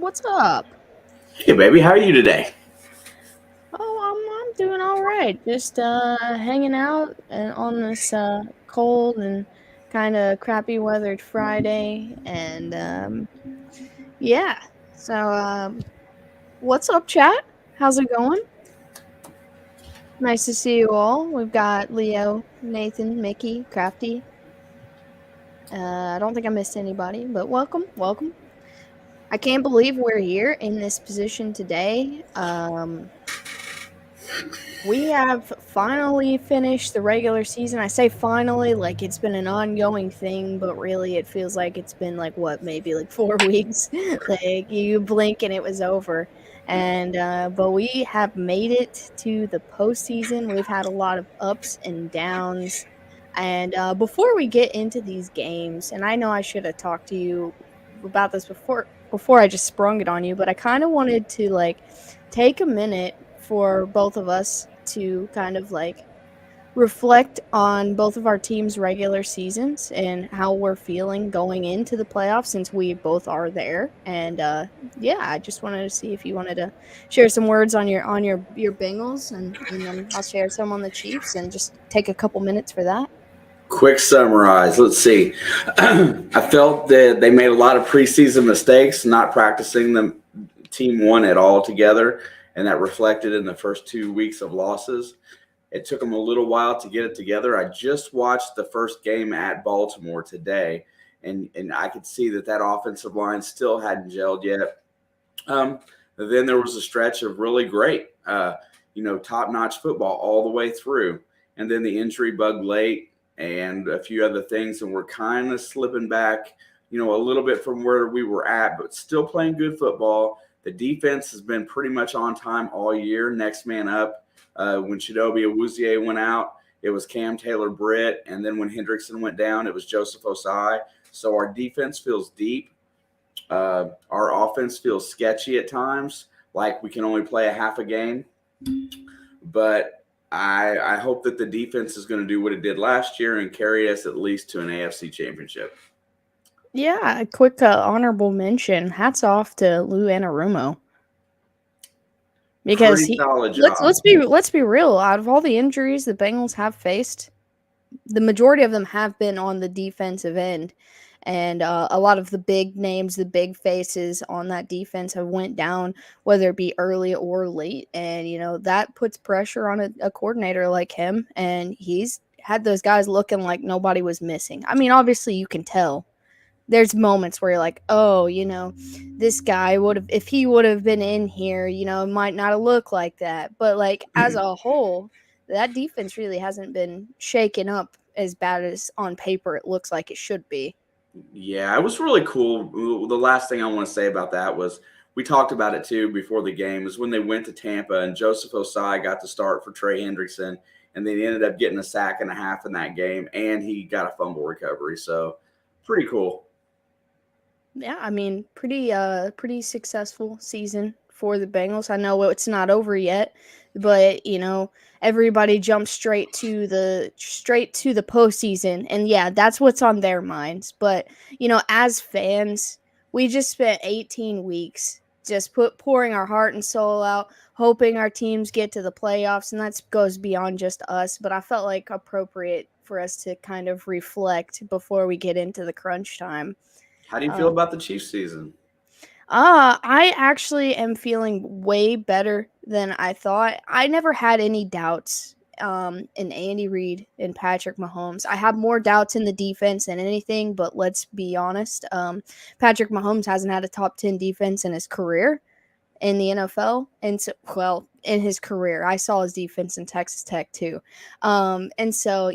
What's up? Hey, baby, how are you today? I'm doing all right. Just hanging out on this cold and kind of crappy weathered Friday, and yeah. So what's up, chat? How's it going? Nice to see you all. We've got Leo, Nathan, Mickey, Crafty. I don't think I missed anybody, but welcome. I can't believe we're here in this position today. We have finally finished the regular season. I say finally, like it's been an ongoing thing, but really it feels like it's been like what, maybe like 4 weeks. Like you blink and it was over. And but we have made it to the postseason. We've had a lot of ups and downs. And before we get into these games, and I know I should have talked to you about this before I just sprung it on you, but I kind of wanted to like take a minute for both of us to kind of like reflect on both of our teams' regular seasons and how we're feeling going into the playoffs since we both are there. And yeah, I just wanted to see if you wanted to share some words on your Bengals, and then I'll share some on the Chiefs and just take a couple minutes for that. Quick summarize. Let's see. I felt that they made a lot of preseason mistakes, not practicing them team one at all together, and that reflected in the first 2 weeks of losses. It took them a little while to get it together. I just watched the first game at Baltimore today, and I could see that offensive line still hadn't gelled yet. Then there was a stretch of really great, top-notch football all the way through, and then the injury bug late and a few other things, and we're kind of slipping back, a little bit from where we were at, but still playing good football. The defense has been pretty much on time all year. Next man up. When Chidobe Awuzie went out, it was Cam Taylor-Britt, and then when Hendrickson went down, it was Joseph Osai. So our defense feels deep. Our offense feels sketchy at times, like we can only play a half a game. But I hope that the defense is going to do what it did last year and carry us at least to an AFC championship. Yeah, a quick honorable mention. Hats off to Lou Anarumo because Pretty he solid let's job. let's be real. Out of all the injuries the Bengals have faced, the majority of them have been on the defensive end, and a lot of the big names, the big faces on that defense have went down, whether it be early or late, and that puts pressure on a coordinator like him, and he's had those guys looking like nobody was missing. I mean, obviously you can tell there's moments where you're like, oh, this guy would have, if he would have been in here, it might not have looked like that. But like as a whole, that defense really hasn't been shaken up as bad as on paper it looks like it should be. Yeah, it was really cool. The last thing I want to say about that was we talked about it too before the game is when they went to Tampa and Joseph Osai got to start for Trey Hendrickson, and then he ended up getting a sack and a half in that game, and he got a fumble recovery. So pretty cool. Yeah, I mean, pretty successful season for the Bengals. I know it's not over yet, but everybody jumps straight to the postseason, and yeah, that's what's on their minds. But as fans, we just spent 18 weeks just pouring our heart and soul out, hoping our teams get to the playoffs, and that goes beyond just us. But I felt like appropriate for us to kind of reflect before we get into the crunch time. How do you feel Um, about the Chiefs season? I actually am feeling way better than I thought. I never had any doubts in Andy Reid and Patrick Mahomes. I have more doubts in the defense than anything, but let's be honest. Patrick Mahomes hasn't had a top 10 defense in his career in the NFL, and so, well, in his career, I saw his defense in Texas Tech too, and so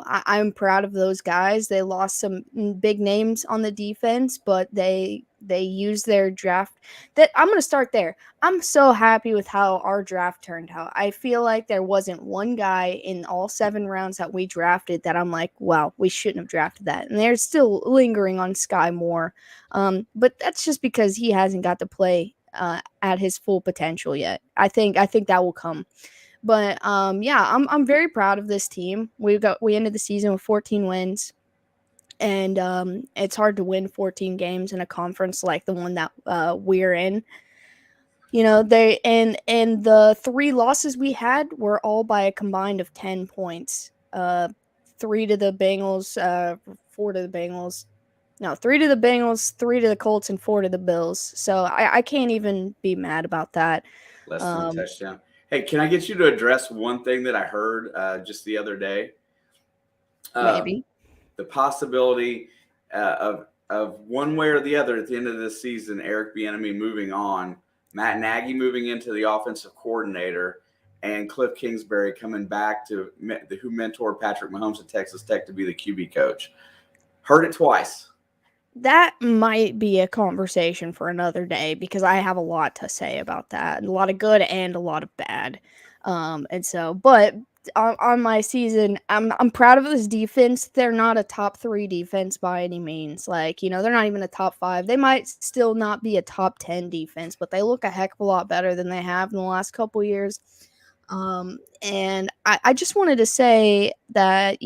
I'm proud of those guys. They lost some big names on the defense, but they used their draft. That I'm going to start there. I'm so happy with how our draft turned out. I feel like there wasn't one guy in all 7 rounds that we drafted that I'm like, wow, we shouldn't have drafted that. And they're still lingering on Sky Moore, but that's just because he hasn't got to play at his full potential yet. I think that will come. But yeah, I'm very proud of this team. We ended the season with 14 wins. and it's hard to win 14 games in a conference like the one that we're in. They and the 3 losses we had were all by a combined of 10 points. 3 to the Bengals, 4 to the Bengals. No, 3 to the Bengals, 3 to the Colts, and 4 to the Bills. So I can't even be mad about that. Less than a Um, touchdown. Hey, can I get you to address one thing that I heard just the other day? Uh, Maybe. the possibility of one way or the other at the end of this season, Eric Bieniemy moving on, Matt Nagy moving into the offensive coordinator, and Cliff Kingsbury coming back to who mentored Patrick Mahomes at Texas Tech to be the QB coach. Heard it twice. That might be a conversation for another day because I have a lot to say about that. A lot of good and a lot of bad. But on my season, I'm proud of this defense. They're not a top 3 defense by any means. Like, they're not even a top 5. They might still not be a top 10 defense, but they look a heck of a lot better than they have in the last couple years. And I just wanted to say that,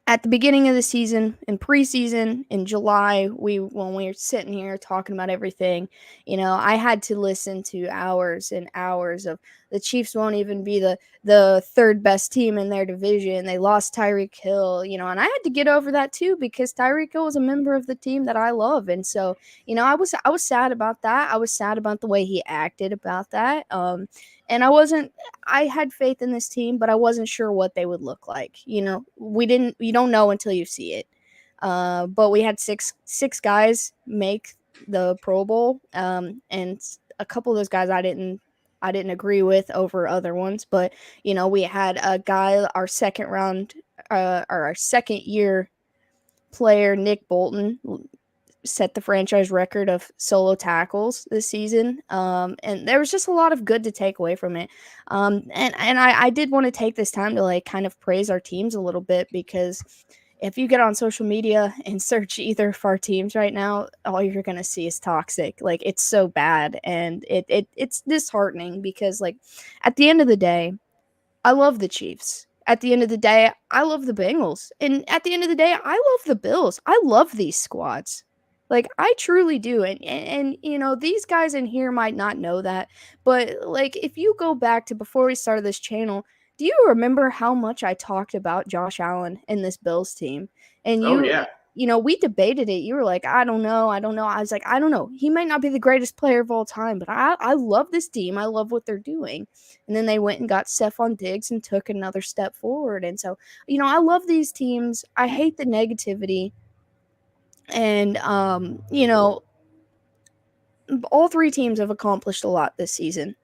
at the beginning of the season, in preseason, in July, when we were sitting here talking about everything, I had to listen to hours and hours of the Chiefs won't even be the third best team in their division. They lost Tyreek Hill, and I had to get over that too because Tyreek Hill was a member of the team that I love, and so I was sad about that. I was sad about the way he acted about that. And I had faith in this team, but I wasn't sure what they would look like. You don't know until you see it. But we had six guys make the Pro Bowl, and a couple of those guys I didn't agree with over other ones. But we had a guy, our second round, or our second year player, Nick Bolton, set the franchise record of solo tackles this season. And there was just a lot of good to take away from it. And I did want to take this time to like kind of praise our teams a little bit because if you get on social media and search either of our teams right now, all you're gonna see is toxic. Like it's so bad, and it's disheartening because like at the end of the day, I love the Chiefs. At the end of the day, I love the Bengals. And at the end of the day, I love the Bills. I love these squads. Like I truly do. And these guys in here might not know that, but like if you go back to before we started this channel, do you remember how much I talked about Josh Allen and this Bills team? And Oh yeah. we debated it. You were like, I don't know. I don't know. I was like, I don't know. He might not be the greatest player of all time, but I love this team. I love what they're doing. And then they went and got Stephon Diggs and took another step forward. And so, I love these teams. I hate the negativity. And, all 3 teams have accomplished a lot this season.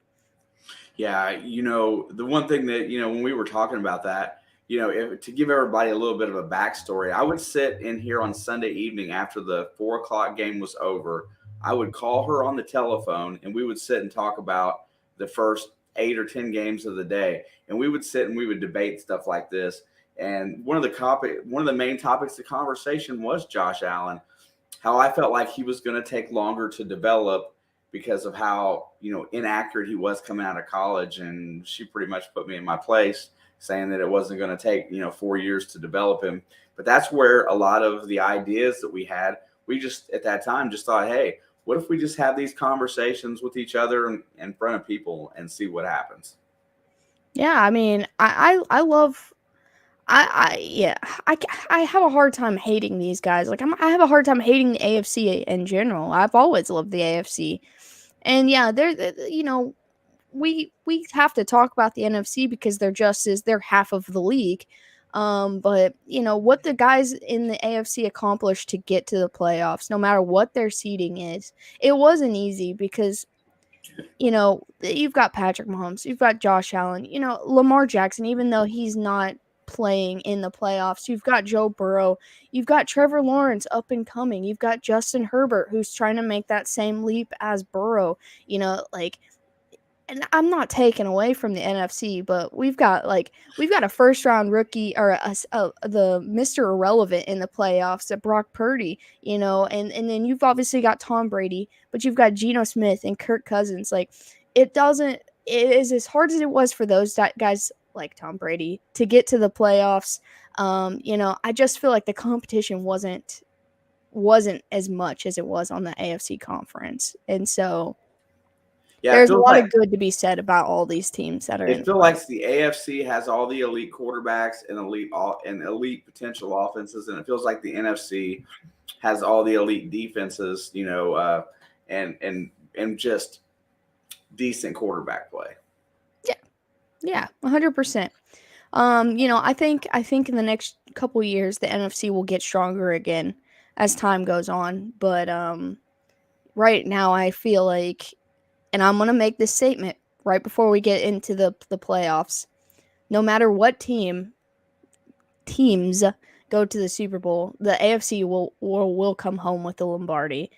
Yeah, the one thing that, when we were talking about that, to give everybody a little bit of a backstory, I would sit in here on Sunday evening after the 4 o'clock game was over. I would call her on the telephone and we would sit and talk about the first 8 or 10 games of the day. And we would sit and we would debate stuff like this. And one of the main topics of conversation was Josh Allen, how I felt like he was going to take longer to develop because of how inaccurate he was coming out of college, and she pretty much put me in my place saying that it wasn't going to take 4 years to develop him. But that's where a lot of the ideas that we had, we just at that time just thought, hey, what if we just have these conversations with each other in front of people and see what happens? Yeah, I mean, I love yeah, I have a hard time hating these guys. Like I have a hard time hating the AFC in general. I've always loved the AFC, and yeah, we have to talk about the NFC because they're half of the league. But what the guys in the AFC accomplished to get to the playoffs, no matter what their seeding is, it wasn't easy because you've got Patrick Mahomes, you've got Josh Allen, Lamar Jackson, even though he's not playing in the playoffs, you've got Joe Burrow, you've got Trevor Lawrence up and coming, you've got Justin Herbert who's trying to make that same leap as Burrow, like, and I'm not taking away from the NFC, but we've got a first round rookie or the Mr. Irrelevant in the playoffs at Brock Purdy, and then you've obviously got Tom Brady, but you've got Geno Smith and Kirk Cousins. Like it is as hard as it was for those guys like Tom Brady to get to the playoffs. I just feel like the competition wasn't as much as it was on the AFC conference. And so Yeah, there's a lot of good to be said about all these teams that are in it feels like the AFC has all the elite quarterbacks and elite potential offenses, and it feels like the NFC has all the elite defenses, and just decent quarterback play. Yeah, 100%. I think in the next couple years the NFC will get stronger again as time goes on, but right now I feel like, and I'm going to make this statement right before we get into the playoffs. No matter what teams go to the Super Bowl, the AFC will come home with the Lombardi.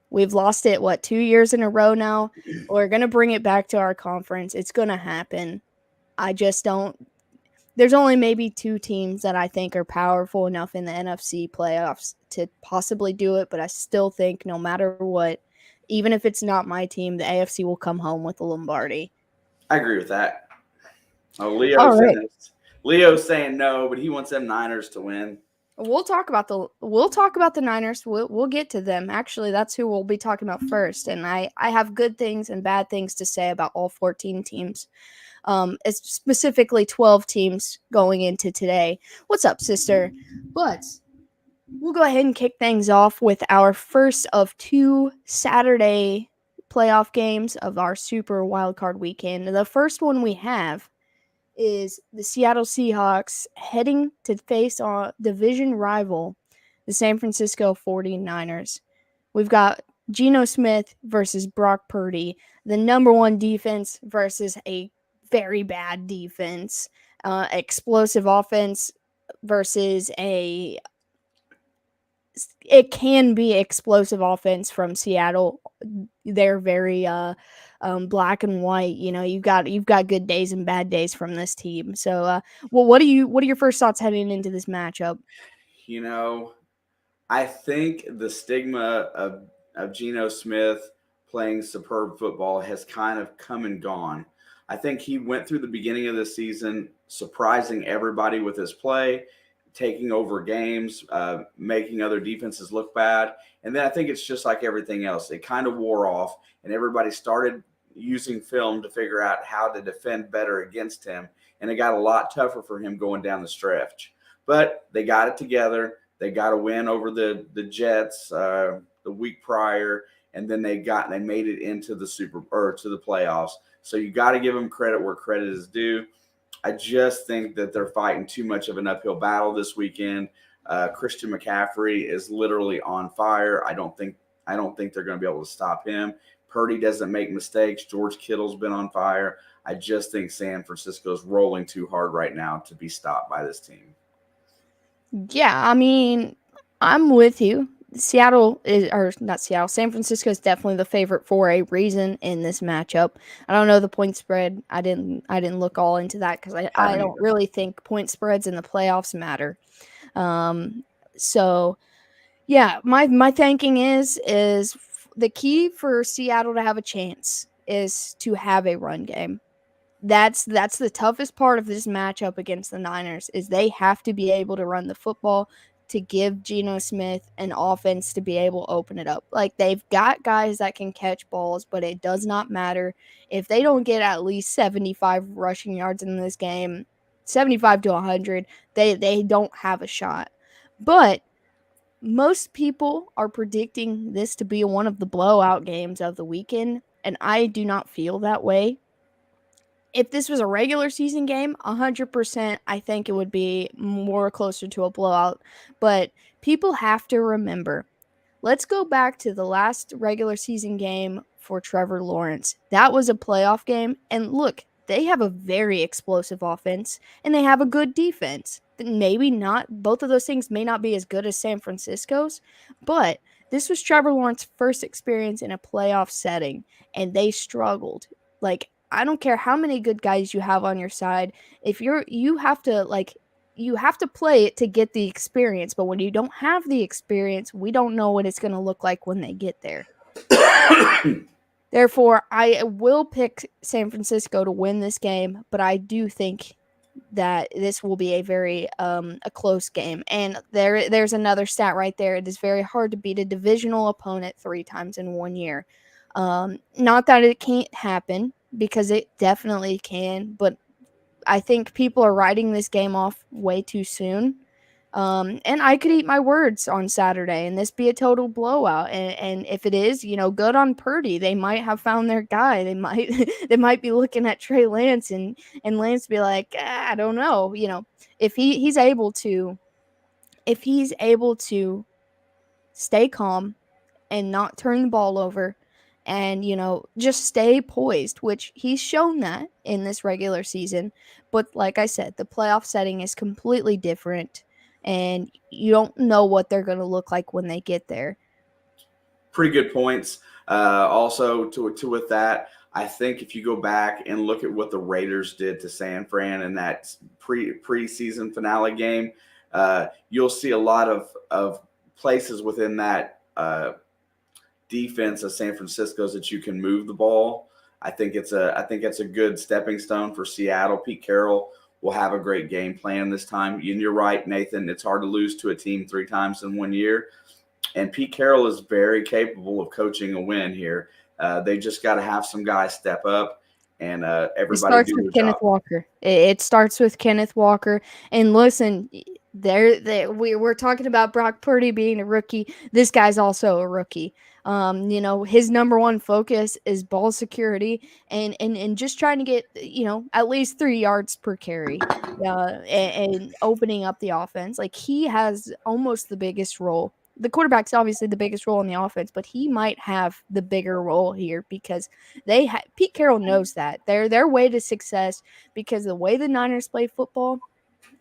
We've lost it 2 years in a row now. We're going to bring it back to our conference. It's going to happen. I just don't. There's only maybe 2 teams that I think are powerful enough in the NFC playoffs to possibly do it, but I still think no matter what, even if it's not my team, the AFC will come home with the Lombardi. I agree with that. Oh, Leo's saying no, but he wants them Niners to win. We'll talk about the Niners. We'll get to them. Actually, that's who we'll be talking about first. And I have good things and bad things to say about all 14 teams. It's specifically 12 teams going into today. What's up, sister? But we'll go ahead and kick things off with our first of 2 Saturday playoff games of our Super Wildcard Weekend. The first one we have is the Seattle Seahawks heading to face our division rival, the San Francisco 49ers. We've got Geno Smith versus Brock Purdy, the number 1 defense versus a very bad defense, explosive offense versus it can be explosive offense from Seattle. They're very black and white. You've got good days and bad days from this team. So, what are your first thoughts heading into this matchup? I think the stigma of Geno Smith playing superb football has kind of come and gone. I think he went through the beginning of the season surprising everybody with his play, taking over games, making other defenses look bad. And then I think it's just like everything else. It kind of wore off, and everybody started using film to figure out how to defend better against him. And it got a lot tougher for him going down the stretch. But they got it together. They got a win over the Jets the week prior, and then they made it into the to the playoffs. So you got to give them credit where credit is due. I just think that they're fighting too much of an uphill battle this weekend. Christian McCaffrey is literally on fire. I don't think they're going to be able to stop him. Purdy doesn't make mistakes. George Kittle's been on fire. I just think San Francisco's rolling too hard right now to be stopped by this team. Yeah, I mean, I'm with you. San Francisco is definitely the favorite for a reason in this matchup. I don't know the point spread. I didn't look all into that because I don't really think point spreads in the playoffs matter. So yeah, my thinking is the key for Seattle to have a chance is to have a run game. That's the toughest part of this matchup against the Niners is they have to be able to run the football to give Geno Smith an offense to be able to open it up. Like, they've got guys that can catch balls, but it does not matter if they don't get at least 75 rushing yards in this game, 75 to 100, they don't have a shot. But most people are predicting this to be one of the blowout games of the weekend, and I do not feel that way. If this was a regular season game, 100%, I think it would be more closer to a blowout. But people have to remember, let's go back to the last regular season game for Trevor Lawrence. That was a playoff game. And look, they have a very explosive offense, and they have a good defense. Maybe not, both of those things may not be as good as San Francisco's, but this was Trevor Lawrence's first experience in a playoff setting, and they struggled. Like, I don't care how many good guys you have on your side. If you have to play it to get the experience, but when you don't have the experience, we don't know what it's going to look like when they get there. Therefore, I will pick San Francisco to win this game, but I do think that this will be a very a close game. And there's another stat right there. It is very hard to beat a divisional opponent 3 times in 1 year. Not that it can't happen, because it definitely can, but I think people are writing this game off way too soon. And I could eat my words on Saturday and this be a total blowout. And if it is, good on Purdy. They might have found their guy. They might they might be looking at Trey Lance and Lance be like, I don't know. If he's able to stay calm and not turn the ball over and just stay poised, which he's shown that in this regular season. But like I said, the playoff setting is completely different, and you don't know what they're going to look like when they get there. Pretty good points. Also, to with that, I think if you go back and look at what the Raiders did to San Fran in that preseason finale game, you'll see a lot of places within that defense of San Francisco's that you can move the ball. I think it's a good stepping stone for Seattle. Pete Carroll will have a great game plan this time. And you're right, Nathan. It's hard to lose to a team 3 times in 1 year. And Pete Carroll is very capable of coaching a win here. They just got to have some guys step up and everybody starts do with their Kenneth job. Walker. It starts with Kenneth Walker. And listen, we're talking about Brock Purdy being a rookie. This guy's also a rookie. His number one focus is ball security and just trying to get, at least 3 yards per carry. And opening up the offense. Like, he has almost the biggest role. The quarterback's obviously the biggest role in the offense, but he might have the bigger role here because Pete Carroll knows that their way to success, because the way the Niners play football,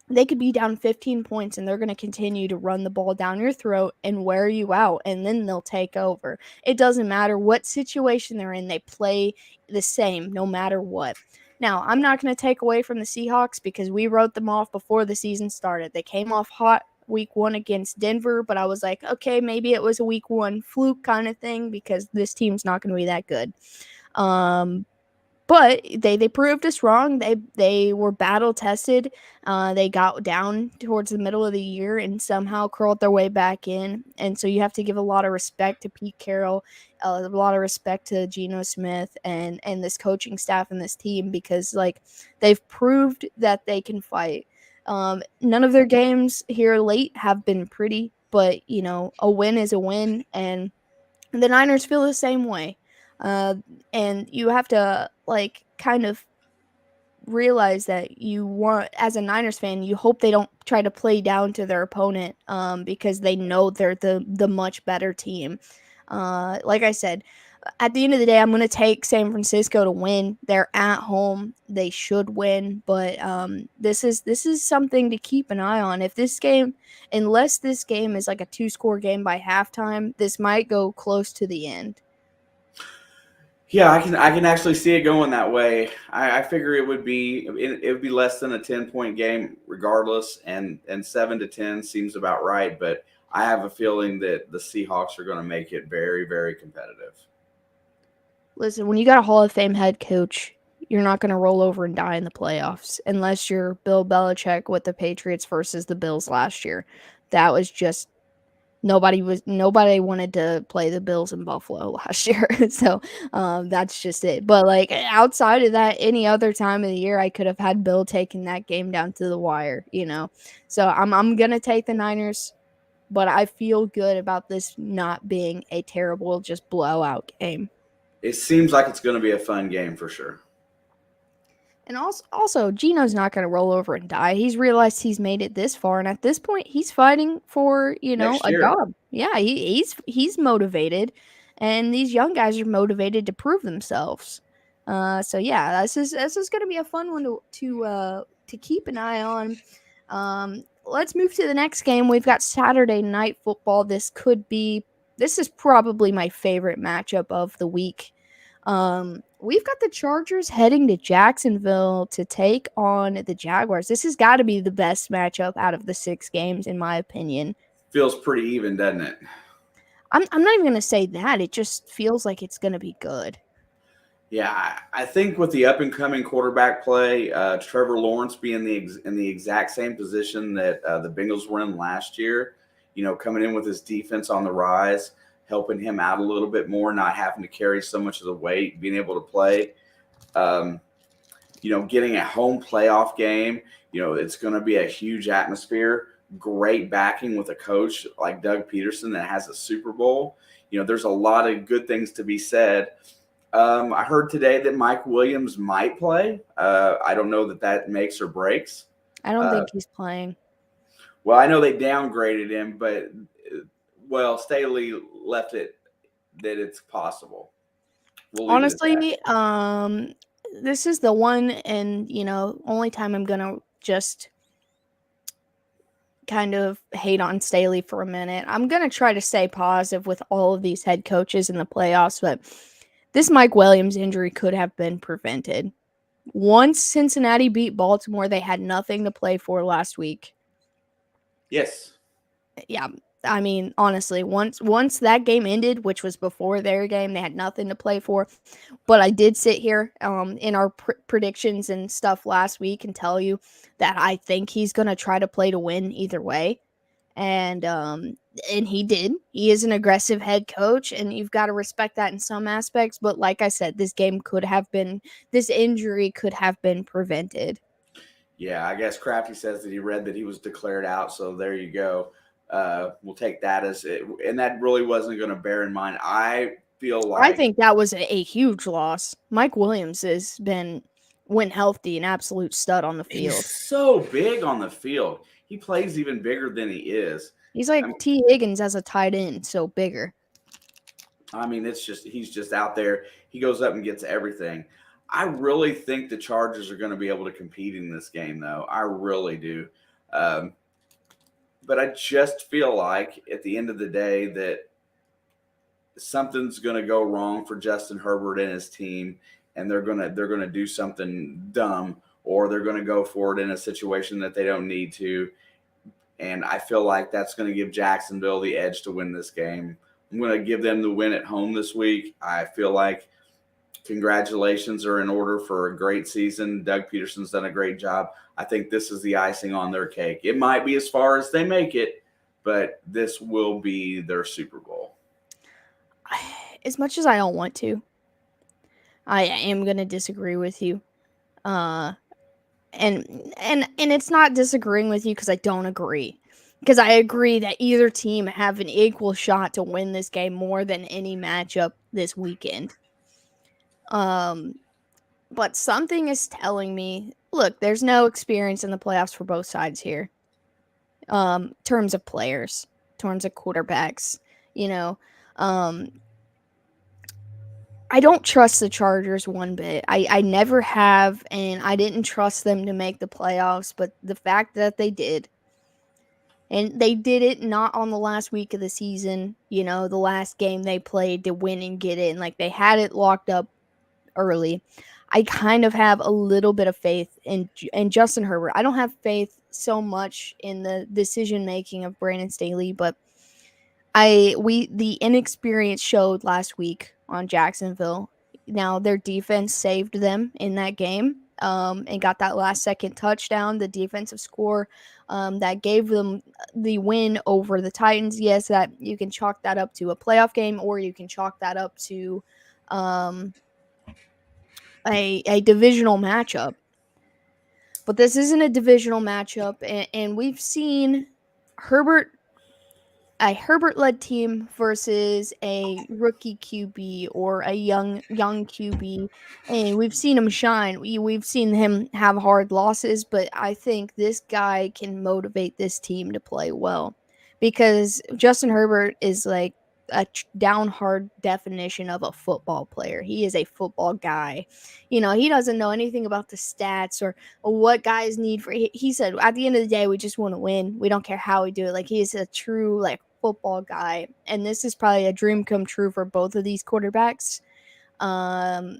they could be down 15 points and they're going to continue to run the ball down your throat and wear you out, and then they'll take over. It doesn't matter what situation they're in, they play the same no matter what. Now, I'm not going to take away from the Seahawks because we wrote them off before the season started. They came off hot week 1 against Denver, but I was like, okay, maybe it was a week 1 fluke kind of thing because this team's not going to be that good. But they proved us wrong. They were battle tested. They got down towards the middle of the year and somehow crawled their way back in. And so you have to give a lot of respect to Pete Carroll, a lot of respect to Geno Smith and this coaching staff and this team, because they've proved that they can fight. None of their games here late have been pretty, but a win is a win, and the Niners feel the same way. And you have to kind of realize that you want, as a Niners fan, you hope they don't try to play down to their opponent, because they know they're the much better team. Like I said, at the end of the day, I'm going to take San Francisco to win. They're at home; they should win. But this is something to keep an eye on. Unless this game is like a 2-score game by halftime, this might go close to the end. Yeah, I can actually see it going that way. I figure it would be less than a 10-point game regardless, and 7-10 seems about right. But I have a feeling that the Seahawks are going to make it very, very competitive. Listen, when you got a Hall of Fame head coach, you're not going to roll over and die in the playoffs unless you're Bill Belichick with the Patriots versus the Bills last year. That was just nobody wanted to play the Bills in Buffalo last year. So that's just it. But outside of that, any other time of the year, I could have had Bill taking that game down to the wire, So I'm gonna take the Niners, but I feel good about this not being a terrible just blowout game. It seems like it's going to be a fun game for sure. And also, Gino's not going to roll over and die. He's realized he's made it this far, and at this point, he's fighting for Next a year. job. Yeah, he's motivated, and these young guys are motivated to prove themselves. So yeah, this is going to be a fun one to keep an eye on. Let's move to the next game. We've got Saturday Night Football. This is probably my favorite matchup of the week. We've got the Chargers heading to Jacksonville to take on the Jaguars. This has got to be the best matchup out of the 6 games, in my opinion. Feels pretty even, doesn't it? I'm not even going to say that. It just feels like it's going to be good. Yeah, I think with the up and coming quarterback play, Trevor Lawrence being in the exact same position that the Bengals were in last year, coming in with his defense on the rise, helping him out a little bit more, not having to carry so much of the weight, being able to play. Um, getting a home playoff game, it's going to be a huge atmosphere, great backing with a coach like Doug Peterson that has a Super Bowl. There's a lot of good things to be said. I heard today that Mike Williams might play. I don't know that makes or breaks. I don't Uh, think he's playing. well, I know they downgraded him, but Staley left it that it's possible. We'll leave it at that. Honestly, this is the one and only time I'm gonna just kind of hate on Staley for a minute. I'm gonna try to stay positive with all of these head coaches in the playoffs, but this Mike Williams injury could have been prevented. Once Cincinnati beat Baltimore, they had nothing to play for last week. Yes. Yeah, I mean, honestly, once that game ended, which was before their game, they had nothing to play for. But I did sit here in our predictions and stuff last week and tell you that I think he's going to try to play to win either way. And he did. He is an aggressive head coach, and you've got to respect that in some aspects. But like I said, this injury could have been prevented. Yeah, I guess Crafty says that he read that he was declared out. So there you go. We'll take that as it. And that really wasn't going to bear in mind. I feel I like think that was a huge loss. Mike Williams has been, when healthy, an absolute stud on the he's field. so big on the field. He plays even bigger than he is. He's I like T. Higgins as a tight end, so bigger. it's just he's just out there. He goes up and gets everything. I really think the Chargers are going to be able to compete in this game, though. I really do. Um, but I just feel like at the end of the day that something's going to go wrong for Justin Herbert and his team, and they're gonna do something dumb, or they're going to go for it in a situation that they don't need to. And I feel like that's going to give Jacksonville the edge to win this game. I'm going to give them the win at home this week. I feel like congratulations are in order for a great season. Doug Peterson's done a great job. I think this is the icing on their cake. It might be as far as they make it, but this will be their Super Bowl. As much as I don't want to, I am gonna disagree with you. Uh, and it's not disagreeing with you because I don't agree. Because I agree that either team have an equal shot to win this game more than any matchup this weekend. Um, but something is telling me, look, there's no experience in the playoffs for both sides here. Terms of players, terms of quarterbacks, you know. Um, I don't trust the Chargers one bit. I never have, and I didn't trust them to make the playoffs, but the fact that they did, and they did it not on the last week of the season, the last game they played to win and get in. Like, they had it locked up early. I kind of have a little bit of faith in Justin Herbert. I don't have faith so much in the decision making of Brandon Staley, but the inexperience showed last week on Jacksonville. Now their defense saved them in that game, and got that last second touchdown, the defensive score, that gave them the win over the Titans. Yes, that you can chalk that up to a playoff game, or you can chalk that up to um, a divisional matchup. But this isn't a divisional matchup, and we've seen Herbert a Herbert-led team versus a rookie QB or a young QB, and we've seen him shine. We've seen him have hard losses, but I think this guy can motivate this team to play well because Justin Herbert is like a down hard definition of a football player. He is a football guy. He doesn't know anything about the stats or what guys need for. He said at the end of the day, we just want to win. We don't care how we do it. Like, he is a true football guy, and this is probably a dream come true for both of these quarterbacks. But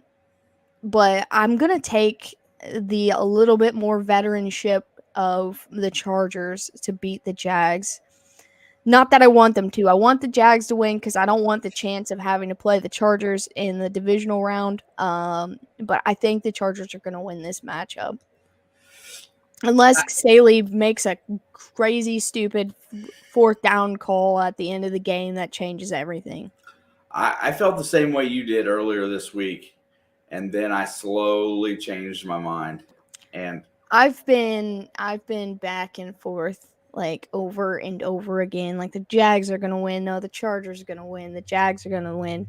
I'm gonna take the a little bit more veteranship of the Chargers to beat the Jags. Not that I want them to. I want the Jags to win because I don't want the chance of having to play the Chargers in the divisional round. But I think the Chargers are going to win this matchup. Unless Staley makes a crazy, stupid fourth down call at the end of the game that changes everything. I felt the same way you did earlier this week, and then I slowly changed my mind. And I've been back and forth like over and over again. Like the Jags are gonna win. No, the Chargers are gonna win. The Jags are gonna win.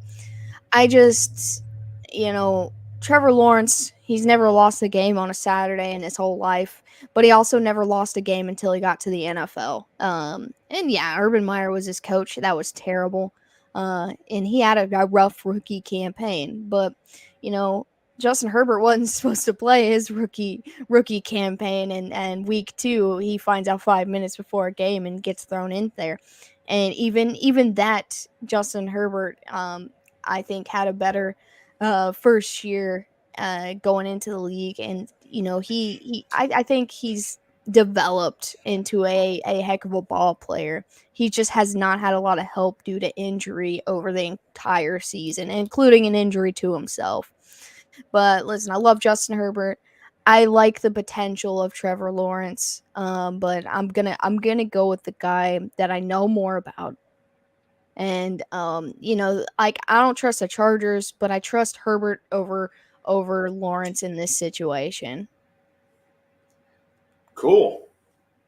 I just, you know, Trevor Lawrence, he's never lost a game on a Saturday in his whole life, but he also never lost a game until he got to the NFL. And yeah, Urban Meyer was his coach. That was terrible. And he had a rough rookie campaign, but you know, Justin Herbert wasn't supposed to play his rookie campaign, and week 2 he finds out 5 minutes before a game and gets thrown in there. And even that Justin Herbert, I think had a better first year going into the league, and you know I think he's developed into a heck of a ball player. He just has not had a lot of help due to injury over the entire season, including an injury to himself. But listen, I love Justin Herbert. I like the potential of Trevor Lawrence, but I'm gonna go with the guy that I know more about. And you know, like I don't trust the Chargers, but I trust Herbert over Lawrence in this situation. cool.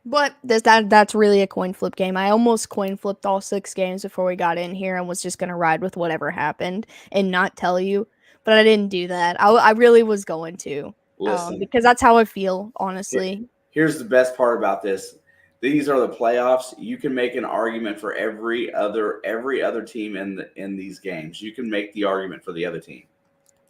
But that's really a coin flip game. I almost coin flipped all 6 games before we got in here and was just gonna ride with whatever happened and not tell you. But I didn't do that. I really was going to, Listen, because that's how I feel, honestly. here's the best part about this. These are the playoffs. You can make an argument for every other team in these games. You can make the argument for the other team.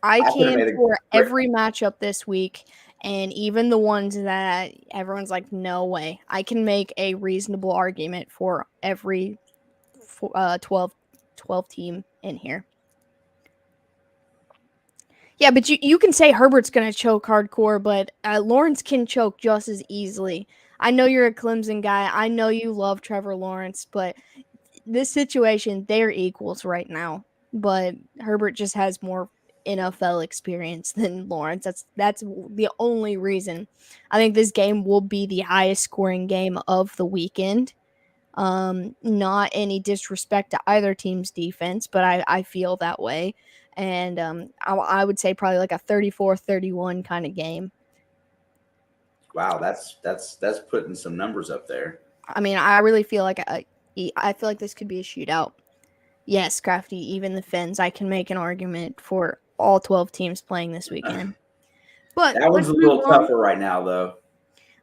I I could have can made a for great. every matchup this week, and even the ones that everyone's like, no way. I can make a reasonable argument for every 12 team in here. Yeah, but you can say Herbert's going to choke hardcore, but Lawrence can choke just as easily. I know you're a Clemson guy. I know you love Trevor Lawrence, but this situation, they're equals right now. But Herbert just has more NFL experience than Lawrence. That's the only reason. I think this game will be the highest scoring game of the weekend. Not any disrespect to either team's defense, but I feel that way. And I would say probably like a 34-31 kind of game. Wow, that's putting some numbers up there. I mean, I really feel like I feel like this could be a shootout. Yes, Crafty, even the Finns, I can make an argument for all 12 teams playing this weekend. But That one's let's a move little on. tougher right now, though.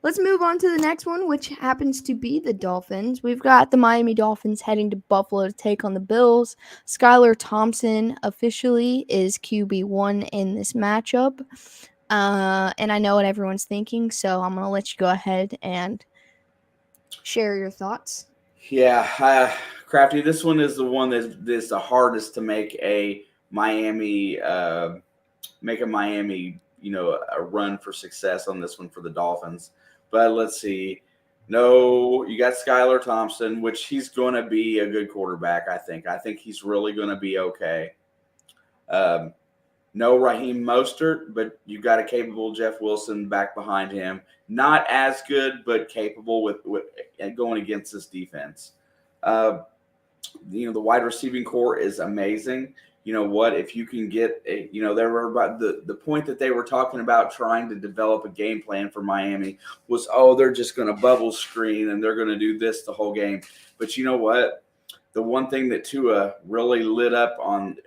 Let's move on to the next one, which happens to be the Dolphins. We've got the Miami Dolphins heading to Buffalo to take on the Bills. Skylar Thompson officially is QB1 in this matchup. And I know what everyone's thinking, so I'm going to let you go ahead and share your thoughts. Yeah, Crafty. This one is the one that's the hardest to Miami, make a Miami, a run for success on this one for the Dolphins. But let's see. No, you got Skylar Thompson, which he's going to be a good quarterback. I think. I think he's really going to be okay. No Raheem Mostert, but you got a capable Jeff Wilson back behind him. Not as good, but capable with going against this defense. Uh, the wide receiving core is amazing. You know what? If you can get, there were about the point that they were talking about trying to develop a game plan for Miami was, they're just going to bubble screen and they're going to do this the whole game. But you know what? The one thing that Tua really lit up on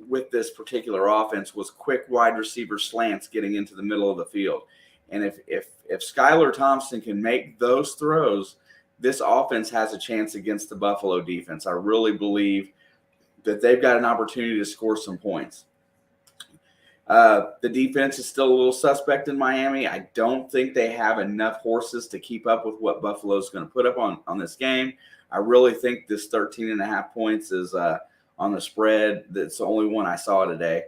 with this particular offense was quick wide receiver slants getting into the middle of the field. And if Skylar Thompson can make those throws, this offense has a chance against the Buffalo defense. I really believe that they've got an opportunity to score some points. The defense is still a little suspect in Miami. I don't think they have enough horses to keep up with what Buffalo is going to put up on this game. I really think this 13.5 points is on the spread. That's the only one I saw today,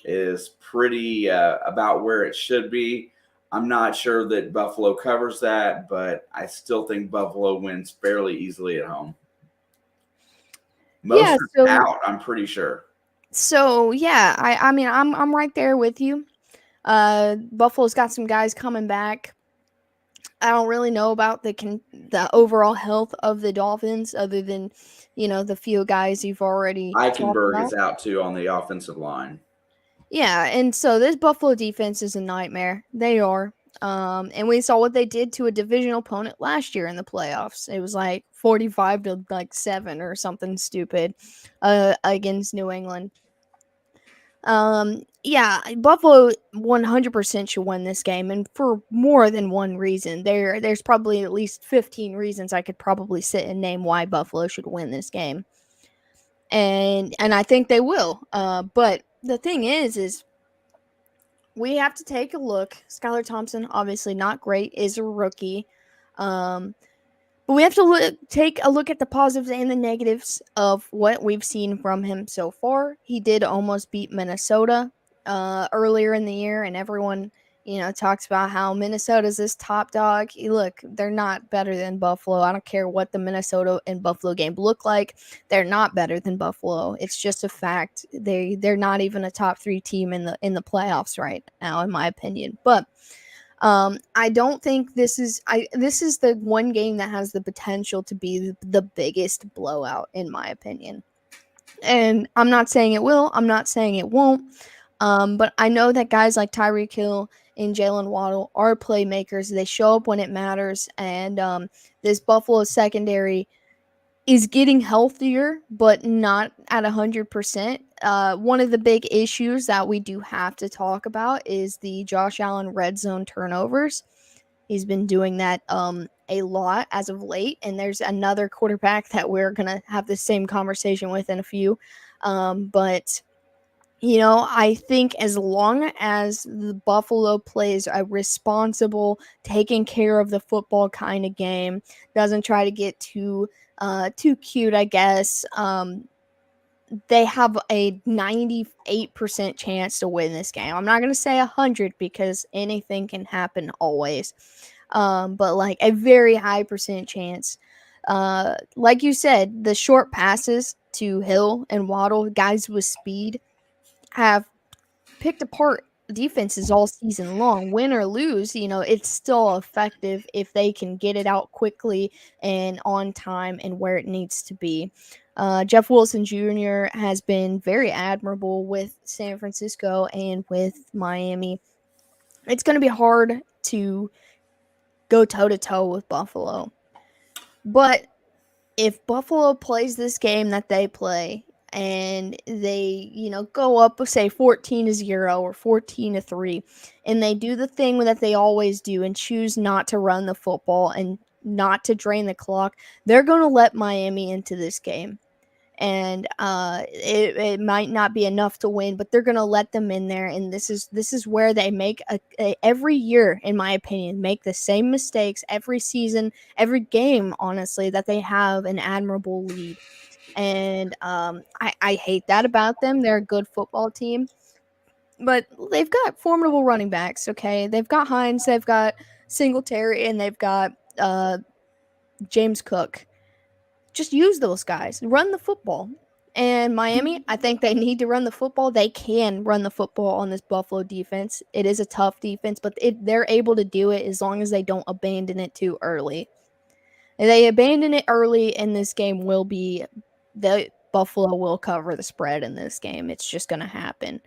is pretty about where it should be. I'm not sure that Buffalo covers that, but I still think Buffalo wins fairly easily at home. Yeah, Mostert's so out, I'm pretty sure. yeah, I mean I'm right there with you. Buffalo's got some guys coming back. I don't really know about the overall health of the Dolphins other than, the few guys you've already talked Eichenberg is about. out too on the offensive line. Yeah, and so this Buffalo defense is a nightmare. They are. And we saw what they did to a divisional opponent last year in the playoffs. It was like 45 to like 7 or something stupid against New England. Yeah, Buffalo 100% should win this game, and for more than one reason. There's probably at least 15 reasons I could probably sit and name why Buffalo should win this game. And I think they will. But the thing is we have to take a look. Skylar Thompson, obviously not great, is a rookie. Um, but we have to take a look at the positives and the negatives of what we've seen from him so far. He did almost beat Minnesota earlier in the year, and everyone, talks about how Minnesota's this top dog. Look, they're not better than Buffalo. I don't care what the Minnesota and Buffalo game look like. They're not better than Buffalo. It's just a fact. They're not even a top 3 team in the playoffs right now, in my opinion. But I don't think this is the one game that has the potential to be the biggest blowout in my opinion. And I'm not saying it will, I'm not saying it won't. But I know that guys like Tyreek Hill and Jalen Waddle are playmakers. They show up when it matters, and this Buffalo secondary is getting healthier, but not at 100%. One of the big issues that we do have to talk about is the Josh Allen red zone turnovers. He's been doing that a lot as of late, and there's another quarterback that we're gonna have the same conversation with in a few. But I think as long as the Buffalo plays a responsible, taking care of the football kind of game, doesn't try to get too cute, I guess. They have a 98% chance to win this game. I'm not going to say 100 because anything can happen always. But like a very high percent chance. Like you said, the short passes to Hill and Waddle, guys with speed, have picked apart defenses all season long. Win or lose, it's still effective if they can get it out quickly and on time and where it needs to be. Jeff Wilson Jr. has been very admirable with San Francisco and with Miami. It's going to be hard to go toe to toe with Buffalo. But if Buffalo plays this game that they play and they, go up, say 14-0 or 14-3, and they do the thing that they always do and choose not to run the football and not to drain the clock, they're going to let Miami into this game. And it might not be enough to win, but they're gonna let them in there. And this is where they make every year, in my opinion, make the same mistakes every season, every game, honestly, that they have an admirable lead. And I hate that about them. They're a good football team, but they've got formidable running backs. Okay, they've got Hines, they've got Singletary, and they've got James Cook. Just use those guys. Run the football. And Miami, I think they need to run the football. They can run the football on this Buffalo defense. It is a tough defense, but they're able to do it as long as they don't abandon it too early. If they abandon it early, and this game will be the Buffalo will cover the spread in this game. It's just going to happen.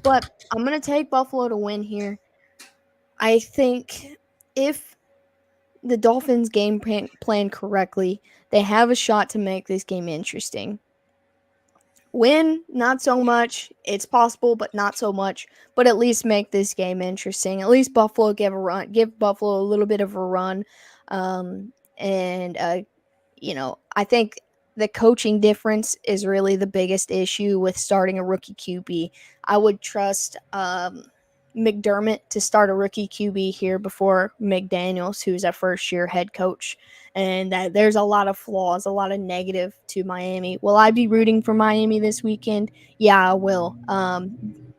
But I'm going to take Buffalo to win here. I think if the Dolphins game plan correctly, they have a shot to make this game interesting. Win, not so much. It's possible, but not so much. But at least make this game interesting. At least Buffalo give Buffalo a little bit of a run. And I think the coaching difference is really the biggest issue with starting a rookie QB. I would trust McDermott to start a rookie QB here before McDaniels, who's a first-year head coach. And that there's a lot of flaws, a lot of negative to Miami. Will I be rooting for Miami this weekend? Yeah, I will.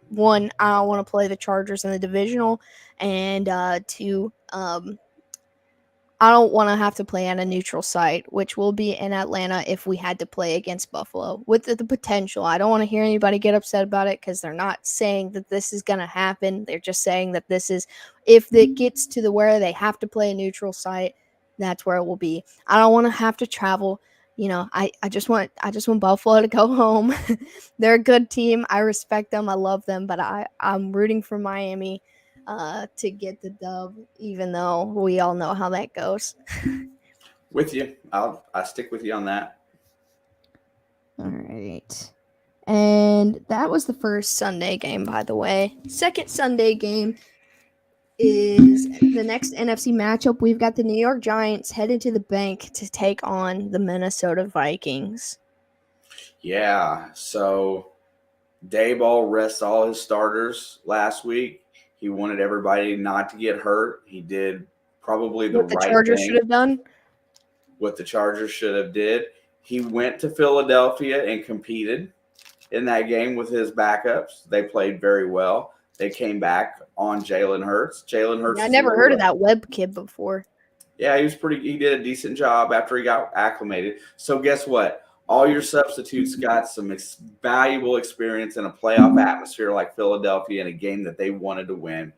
One, I want to play the Chargers in the divisional, and two, I don't want to have to play at a neutral site, which will be in Atlanta if we had to play against Buffalo with the potential. I don't want to hear anybody get upset about it because they're not saying that this is going to happen. They're just saying that this is, if it gets to the where they have to play a neutral site, that's where it will be. I don't want to have to travel. I just want Buffalo to go home. They're a good team. I respect them. I love them, but I'm rooting for Miami to get the dub, even though we all know how that goes. With you. I stick with you on that. All right. And that was the first Sunday game, by the way. Second Sunday game is the next NFC matchup. We've got the New York Giants headed to the bank to take on the Minnesota Vikings. Yeah. So Dayball rests all his starters last week. He wanted everybody not to get hurt. He did probably the What the right Chargers thing. should have done. What the Chargers should have did. He went to Philadelphia and competed in that game with his backups. They played very well. They came back on Jalen Hurts. Jalen Hurts. I never heard of that Webb kid before. Yeah, he did a decent job after he got acclimated. So guess what? All your substitutes got some valuable experience in a playoff atmosphere like Philadelphia in a game that they wanted to win.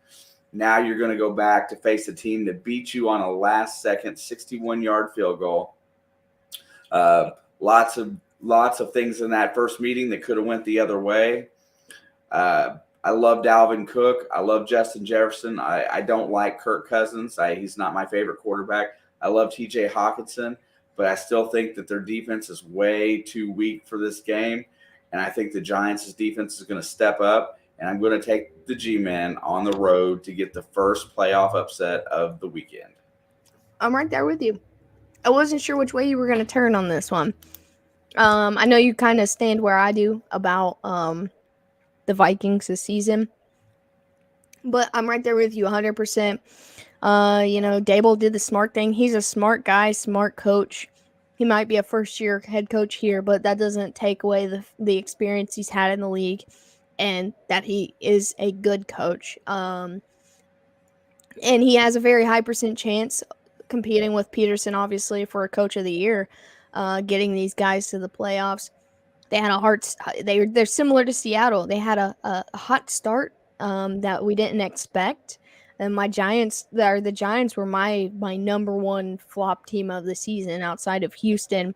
Now you're going to go back to face a team that beat you on a last-second 61-yard field goal. Lots of things in that first meeting that could have went the other way. I love Dalvin Cook. I love Justin Jefferson. I don't like Kirk Cousins. He's not my favorite quarterback. I love TJ Hawkinson, but I still think that their defense is way too weak for this game. And I think the Giants' defense is going to step up, and I'm going to take the G-Men on the road to get the first playoff upset of the weekend. I'm right there with you. I wasn't sure which way you were going to turn on this one. I know you kind of stand where I do about the Vikings this season, but I'm right there with you 100%. Dable did the smart thing. He's a smart guy, smart coach. He might be a first-year head coach here, but that doesn't take away the experience he's had in the league and that he is a good coach. And he has a very high percent chance competing with Peterson, obviously, for a coach of the year, getting these guys to the playoffs. They had a hard. They're similar to Seattle. They had a hot start that we didn't expect. And the Giants were my number one flop team of the season outside of Houston.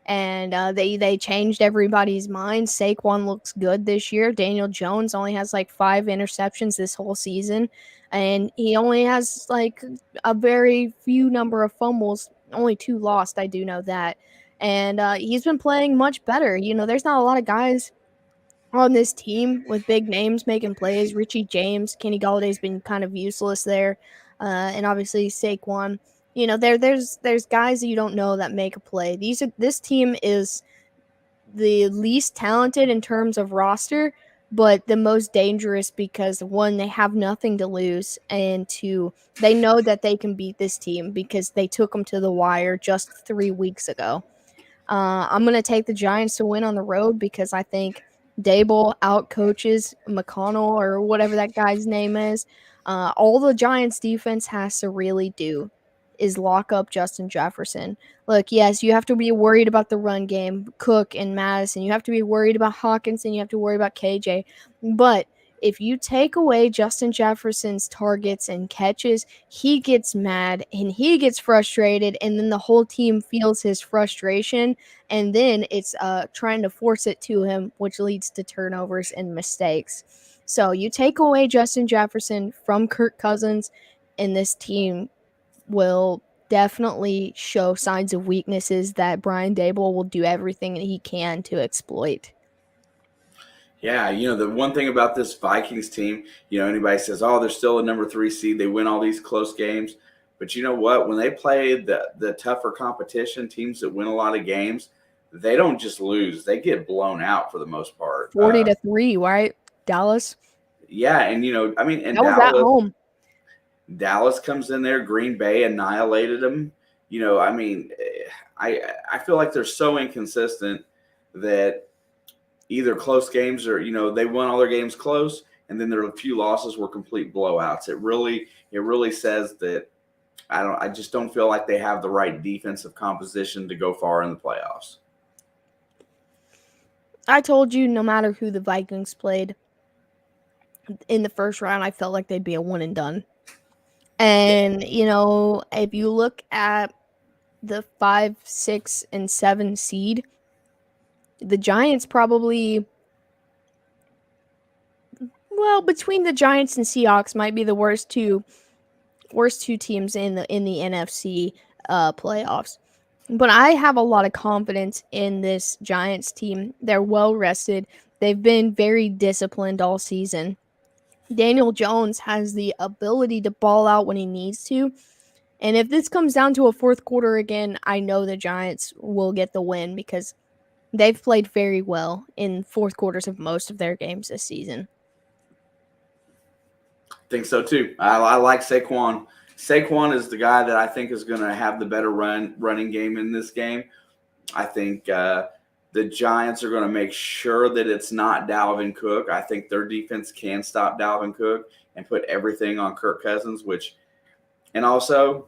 And they changed everybody's mind. Saquon looks good this year. Daniel Jones only has like 5 interceptions this whole season, and he only has like a very few number of fumbles. Only 2 lost. I do know that. And he's been playing much better. There's not a lot of guys on this team with big names making plays. Richie James, Kenny Galladay's been kind of useless there, and obviously Saquon. There's guys that you don't know that make a play. This team is the least talented in terms of roster, but the most dangerous because 1, they have nothing to lose, and 2, they know that they can beat this team because they took them to the wire just 3 weeks ago. I'm going to take the Giants to win on the road because I think Dable outcoaches McConnell or whatever that guy's name is. All the Giants defense has to really do is lock up Justin Jefferson. Look, yes, you have to be worried about the run game, Cook and Madison. You have to be worried about Hawkinson. You have to worry about KJ. But if you take away Justin Jefferson's targets and catches, he gets mad and he gets frustrated, and then the whole team feels his frustration, and then it's trying to force it to him, which leads to turnovers and mistakes. So you take away Justin Jefferson from Kirk Cousins, and this team will definitely show signs of weaknesses that Brian Daboll will do everything that he can to exploit. Yeah, the one thing about this Vikings team, anybody says, oh, they're still a number 3 seed. They win all these close games. But you know what? When they play the tougher competition, teams that win a lot of games, they don't just lose. They get blown out for the most part. 40-3, right? Dallas? Yeah, and, and that was at home. Dallas comes in there. Green Bay annihilated them. I feel like they're so inconsistent that either close games or, they won all their games close, and then their few losses were complete blowouts. It really says that I just don't feel like they have the right defensive composition to go far in the playoffs. I told you no matter who the Vikings played in the first round, I felt like they'd be a one and done. And, if you look at the 5, 6, and 7 seed, the Giants probably, well, between the Giants and Seahawks might be the worst two teams in the NFC playoffs. But I have a lot of confidence in this Giants team. They're well rested. They've been very disciplined all season. Daniel Jones has the ability to ball out when he needs to. And if this comes down to a fourth quarter again, I know the Giants will get the win because they've played very well in fourth quarters of most of their games this season. Think so too. I like Saquon. Saquon is the guy that I think is going to have the better running game in this game. I think the Giants are going to make sure that it's not Dalvin Cook. I think their defense can stop Dalvin Cook and put everything on Kirk Cousins, and also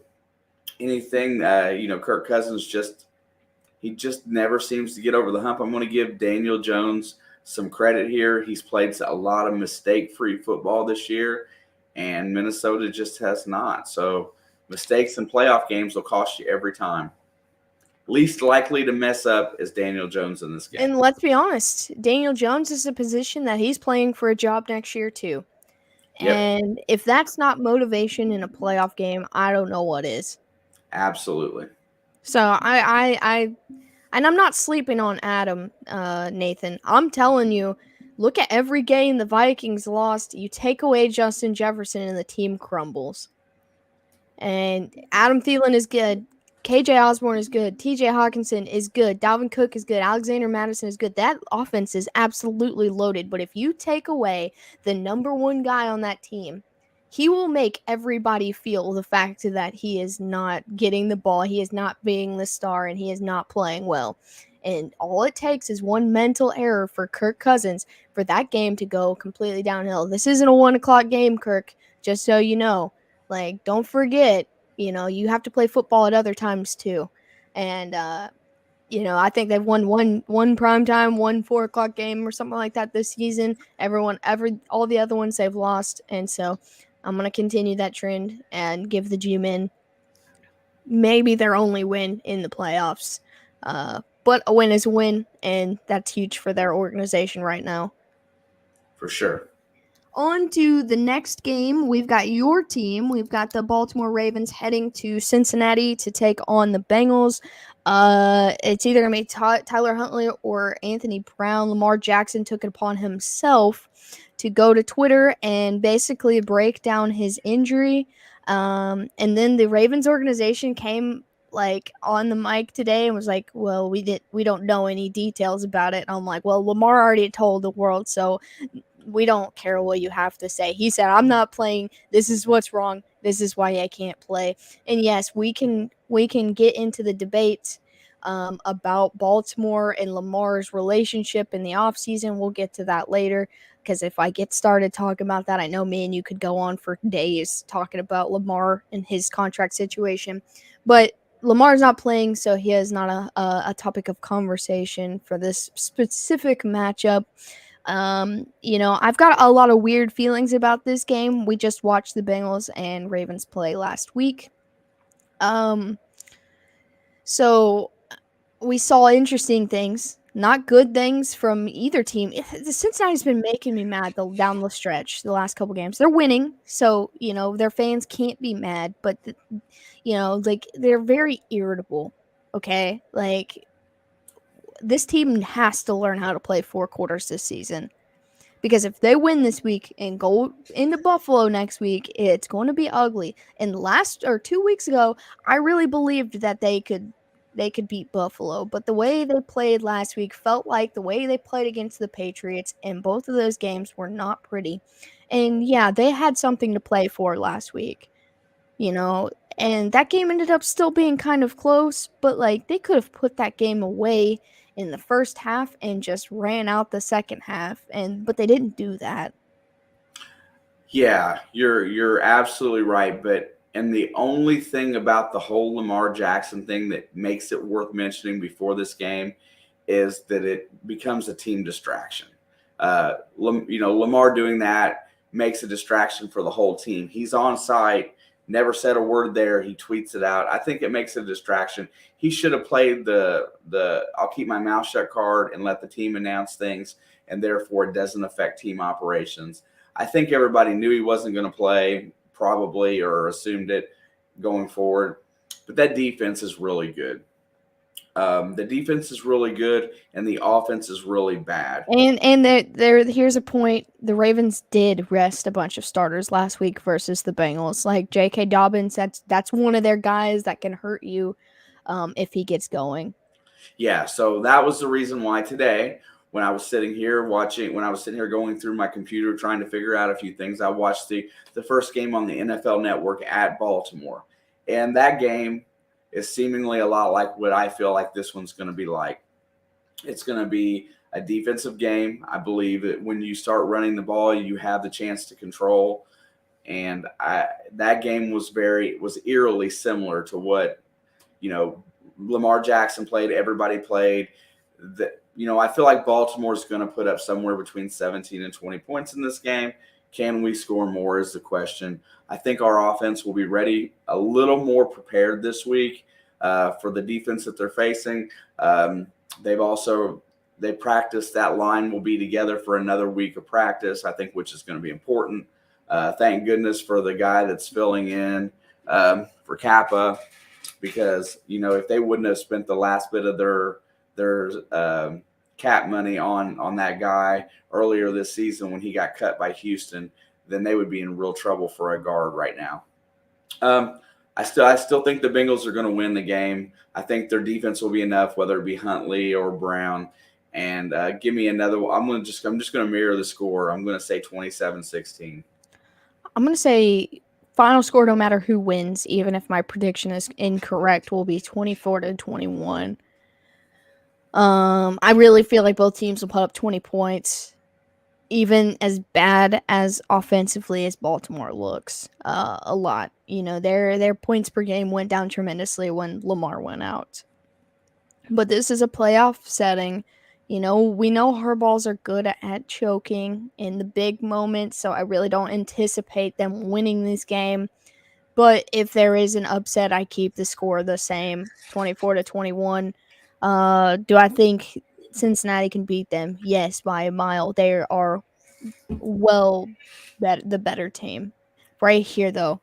anything, Kirk Cousins just never seems to get over the hump. I'm going to give Daniel Jones some credit here. He's played a lot of mistake-free football this year, and Minnesota just has not. So mistakes in playoff games will cost you every time. Least likely to mess up is Daniel Jones in this game. And let's be honest, Daniel Jones is a position that he's playing for a job next year too. Yep. And if that's not motivation in a playoff game, I don't know what is. Absolutely. So and I'm not sleeping on Adam, Nathan. I'm telling you, look at every game the Vikings lost. You take away Justin Jefferson and the team crumbles. And Adam Thielen is good. KJ Osborne is good. TJ Hawkinson is good. Dalvin Cook is good. Alexander Madison is good. That offense is absolutely loaded. But if you take away the number one guy on that team, he will make everybody feel the fact that he is not getting the ball, he is not being the star, and he is not playing well. And all it takes is one mental error for Kirk Cousins for that game to go completely downhill. This isn't a 1 o'clock game, Kirk, just so you know. Like, don't forget, you have to play football at other times too. And, I think they've won one primetime, 1 4 o'clock game or something like that this season. All the other ones they've lost. And so I'm going to continue that trend and give the G-Men maybe their only win in the playoffs. But a win is a win, and that's huge for their organization right now. For sure. On to the next game. We've got your team. We've got the Baltimore Ravens heading to Cincinnati to take on the Bengals. It's either going to be Tyler Huntley or Anthony Brown. Lamar Jackson took it upon himself to go to Twitter and basically break down his injury. And then the Ravens organization came on the mic today and was like, well, we don't know any details about it. And I'm like, well, Lamar already told the world, so we don't care what you have to say. He said, I'm not playing. This is what's wrong. This is why I can't play. And yes, we can get into the debate about Baltimore and Lamar's relationship in the offseason. We'll get to that later, because if I get started talking about that, I know me and you could go on for days talking about Lamar and his contract situation. But Lamar's not playing, so he is not a topic of conversation for this specific matchup. I've got a lot of weird feelings about this game. We just watched the Bengals and Ravens play last week. So we saw interesting things, not good things from either team. Cincinnati's been making me mad down the stretch the last couple games. They're winning, so, their fans can't be mad, but, they're very irritable, okay? This team has to learn how to play 4 quarters this season, because if they win this week and go into Buffalo next week, it's going to be ugly. And 2 weeks ago, I really believed that they could beat Buffalo, but the way they played last week felt like the way they played against the Patriots, and both of those games were not pretty. And yeah, they had something to play for last week, and that game ended up still being kind of close, but they could have put that game away in the first half and just ran out the second half, but they didn't do that. Yeah, you're absolutely right, but And the only thing about the whole Lamar Jackson thing that makes it worth mentioning before this game is that it becomes a team distraction. Lamar doing that makes a distraction for the whole team. He's on site, never said a word there. He tweets it out. I think it makes a distraction. He should have played the I'll keep my mouth shut card and let the team announce things, and therefore it doesn't affect team operations. I think everybody knew he wasn't going to play, probably, or assumed it going forward. But that defense is really good. The defense is really good, and the offense is really bad. And there here's a point. The Ravens did rest a bunch of starters last week versus the Bengals. Like J.K. Dobbins, that's one of their guys that can hurt you if he gets going. Yeah, so that was the reason why today, when I was sitting here going through my computer trying to figure out a few things, I watched the first game on the NFL Network at Baltimore, and that game is seemingly a lot like what I feel like this one's going to be like. It's going to be a defensive game. I believe that when you start running the ball, you have the chance to control. And that game was eerily similar to what, Lamar Jackson played. Everybody played. I feel like Baltimore's going to put up somewhere between 17 and 20 points in this game. Can we score more is the question. I think our offense will be ready, a little more prepared this week for the defense that they're facing. They practiced. That line will be together for another week of practice, I think, which is going to be important. Thank goodness for the guy that's filling in for Kappa, because if they wouldn't have spent the last bit of their cap money on that guy earlier this season when he got cut by Houston, then they would be in real trouble for a guard right now. I still think the Bengals are going to win the game. I think their defense will be enough, whether it be Huntley or Brown. And give me another one. I'm just going to mirror the score. I'm going to say 27-16. I'm going to say final score, no matter who wins, even if my prediction is incorrect, will be 24-21. I really feel like both teams will put up 20 points, even as bad as offensively as Baltimore looks. A lot. Their points per game went down tremendously when Lamar went out. But this is a playoff setting. We know Harbaughs are good at choking in the big moments, so I really don't anticipate them winning this game. But if there is an upset, I keep the score the same, 24-21. Do I think Cincinnati can beat them? Yes, by a mile. They are the better team. Right here, though,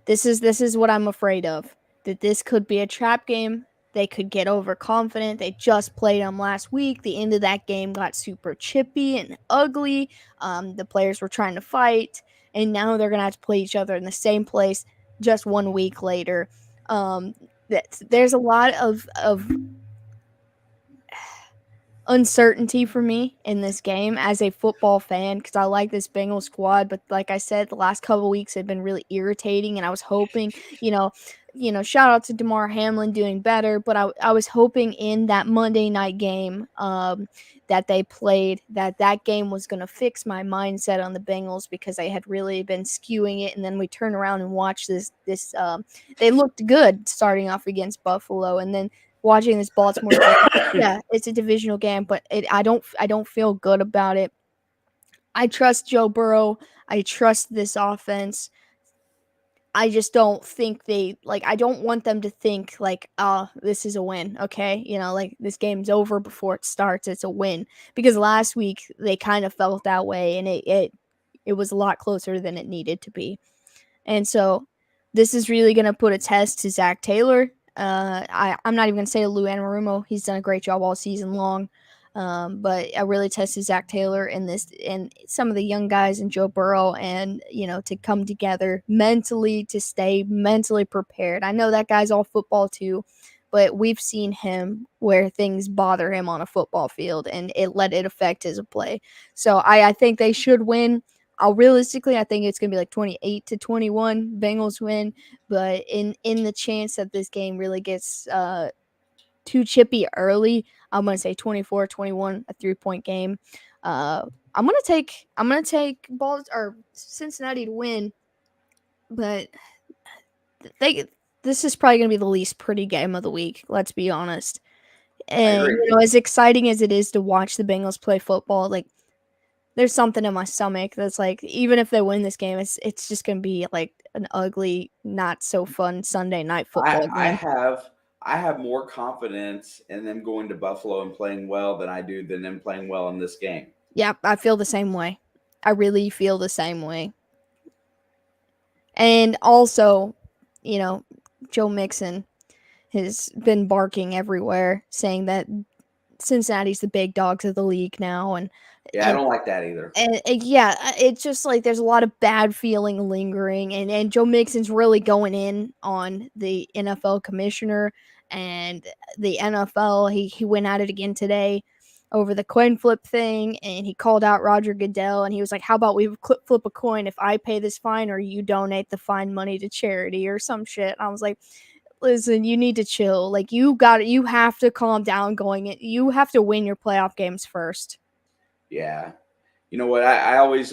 this is what I'm afraid of. That this could be a trap game. They could get overconfident. They just played them last week. The end of that game got super chippy and ugly. The players were trying to fight, and now they're gonna have to play each other in the same place just 1 week later. There's a lot of uncertainty for me in this game as a football fan, because I like this Bengals squad, but like I said, the last couple of weeks have been really irritating, and I was hoping, shout out to DeMar Hamlin doing better, but I was hoping in that Monday night game that they played, that game was going to fix my mindset on the Bengals, because I had really been skewing it, and then we turn around and watch this they looked good starting off against Buffalo, and then watching this Baltimore game. Yeah, it's a divisional game, but I don't feel good about it. I trust Joe Burrow. I trust this offense. I just don't think I don't want them to think like, oh, this is a win, okay? Like this game's over before it starts. It's a win. Because last week they kind of felt that way, and it was a lot closer than it needed to be. And so this is really going to put a test to Zach Taylor. I'm not even going to say Lou Anarumo. He's done a great job all season long. But I really tested Zach Taylor in this, and some of the young guys and Joe Burrow, and to come together mentally, to stay mentally prepared. I know that guy's all football too, but we've seen him where things bother him on a football field, and it let it affect his play. So I think they should win. Realistically, I think it's going to be like 28-21. Bengals win, but in the chance that this game really gets too chippy early, I'm going to say 24-21, a 3-point game. I'm going to take Cincinnati to win, but this is probably going to be the least pretty game of the week. Let's be honest. I And agree. as exciting as it is to watch the Bengals play football, like there's something in my stomach that's like, even if they win this game, it's just going to be like an ugly, not so fun Sunday night I football I game. have I have more confidence in them going to Buffalo and playing well than I do than them playing well in this game. Yeah, I feel the same way. I really feel the same way. And also, you know, Joe Mixon has been barking everywhere, saying that Cincinnati's the big dogs of the league now, Yeah, I and don't like that either. yeah, it's just like there's a lot of bad feeling lingering, and Joe Mixon's really going in on the NFL commissioner and the NFL. He went at it again today over the coin flip thing, and he called out Roger Goodell, and he was like, "How about we flip a coin? If I pay this fine, or you donate the fine money to charity, or some shit." And I was like, listen, you need to chill. Like you have to calm down going in. You have to win your playoff games first. Yeah. You know what? I always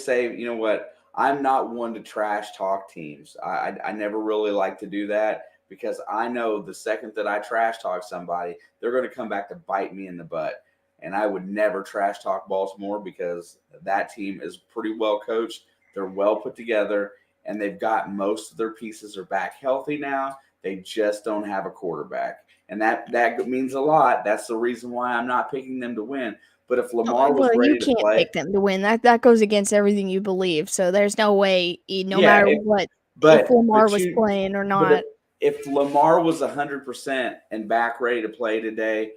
say, you know what? I'm not one to trash talk teams. I never really like to do that because I know the second that I trash talk somebody, they're going to come back to bite me in the butt. And I would never trash talk Baltimore because that team is pretty well coached. They're well put together, and they've got most of their pieces are back healthy now. They just don't have a quarterback, and that means a lot. That's the reason why I'm not picking them to win. But if No, Lamar was well, you ready to can't play, pick them to win. That goes against everything you believe. So there's no way, no yeah, matter what, if but Lamar but was you playing or but not. if Lamar was 100% and back ready to play today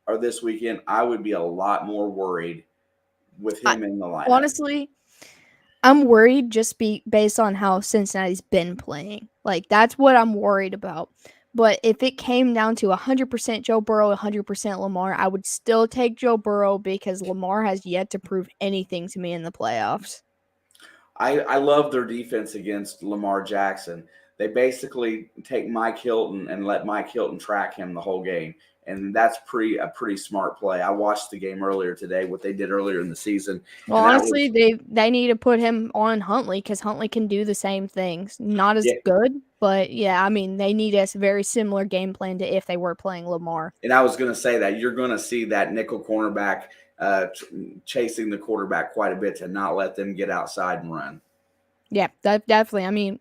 or this weekend, I would be a lot more worried with I, him in the lineup. honestly, I'm worried just based on how Cincinnati's been playing. Like that's what I'm worried about. But if it came down to 100% Joe Burrow, 100% Lamar, I would still take Joe Burrow because Lamar has yet to prove anything to me in the playoffs. I love their defense against Lamar Jackson. They basically take Mike Hilton and let Mike Hilton track him the whole game. And that's a pretty smart play. I watched the game earlier today, what they did earlier in the season, Well, and that honestly, was they need to put him on Huntley because Huntley can do the same things. Not as yeah. good, but yeah, I mean, they need a very similar game plan to if they were playing Lamar. And I was going to say that you're going to see that nickel cornerback chasing the quarterback quite a bit to not let them get outside and run. Yeah, that definitely. I mean,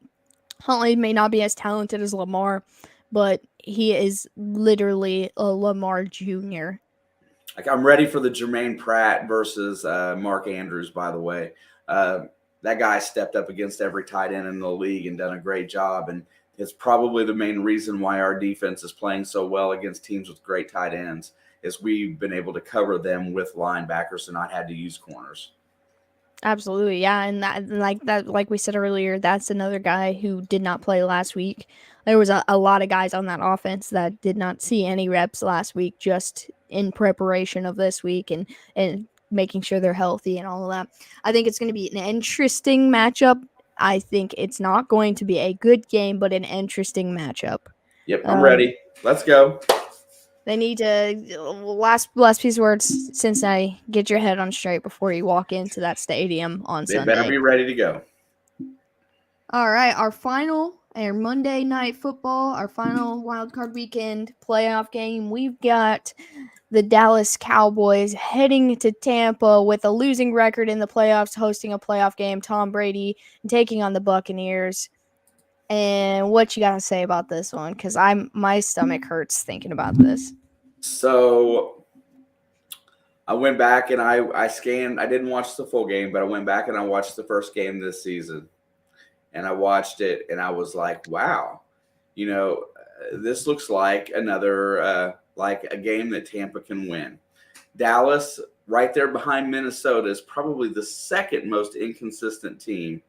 Huntley may not be as talented as Lamar, but he is literally a Lamar Jr. Like I'm ready for the Jermaine Pratt versus Mark Andrews. By the way, uh, that guy stepped up against every tight end in the league and done a great job. And it's probably the main reason why our defense is playing so well against teams with great tight ends is we've been able to cover them with linebackers and not had to use corners. Absolutely, yeah, and that, like we said earlier, that's another guy who did not play last week. There was a lot of guys on that offense that did not see any reps last week, just in preparation of this week and making sure they're healthy and all of that. I think it's going to be an interesting matchup. I think it's not going to be a good game, but an interesting matchup. Yep, I'm Um, ready. Let's go. they need to last piece of words, Cincinnati, get your head on straight before you walk into that stadium on They better Sunday. be ready to go. All right, our Monday night football, our final wildcard weekend playoff game. We've got the Dallas Cowboys heading to Tampa with a losing record in the playoffs, hosting a playoff game. Tom Brady taking on the Buccaneers. And what you got to say about this one? Because my stomach hurts thinking about this. So I went back and I scanned. I didn't watch the full game, but I went back and I watched the first game this season. And I watched it and I was like, wow, this looks like another like a game that Tampa can win. Dallas, right there behind Minnesota, is probably the second most inconsistent team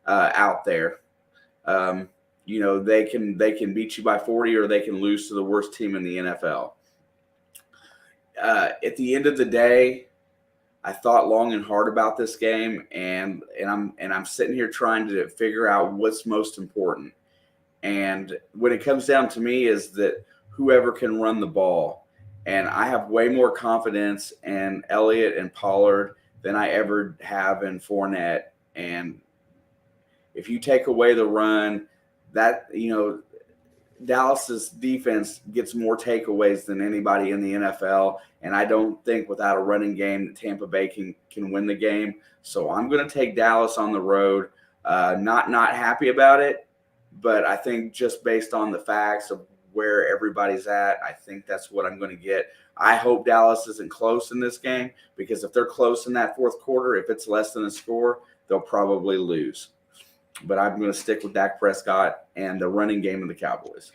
out there. Um, they can beat you by 40 or they can lose to the worst team in the NFL. At the end of the day, I thought long and hard about this game, and I'm sitting here trying to figure out what's most important. And when it comes down to me, is that whoever can run the ball, and I have way more confidence in Elliott and Pollard than I ever have in Fournette. And if you take away the run, that, Dallas's defense gets more takeaways than anybody in the NFL, and I don't think without a running game Tampa Bay can win the game. So I'm going to take Dallas on the road. Not happy about it, but I think just based on the facts of where everybody's at, I think that's what I'm going to get. I hope Dallas isn't close in this game, because if they're close in that fourth quarter, if it's less than a score, they'll probably lose. But I'm going to stick with Dak Prescott and the running game of the Cowboys.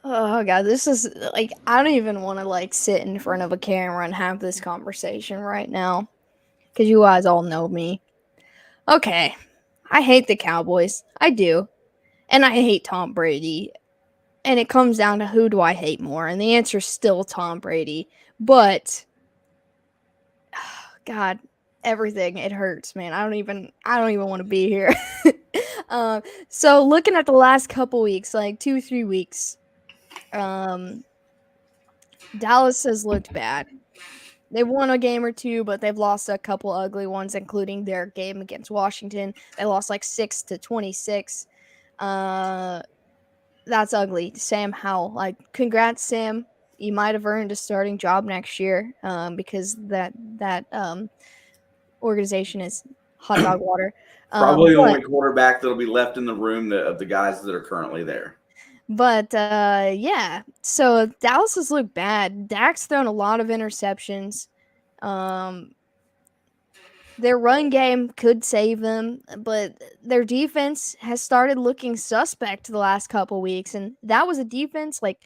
Oh god, this is like I don't even want to like sit in front of a camera and have this conversation right now because you guys all know me. Okay, I hate the Cowboys. I do, and I hate Tom Brady. And it comes down to who do I hate more, and the answer is still Tom Brady. But God, everything it hurts, man. I don't even want to be here. So looking at the last couple weeks, like 2-3 weeks, um, Dallas has looked bad. They've won a game or two, but they've lost a couple ugly ones, including their game against Washington. They lost like 6-26. Uh, that's ugly. Sam Howell, like, congrats, Sam. You might have earned a starting job next year, because that organization is hot dog water. Probably the But only quarterback that'll be left in the room of the guys that are currently there. yeah. So Dallas has looked bad. Dak's thrown a lot of interceptions. Um, their run game could save them, but their defense has started looking suspect the last couple weeks, and that was a defense like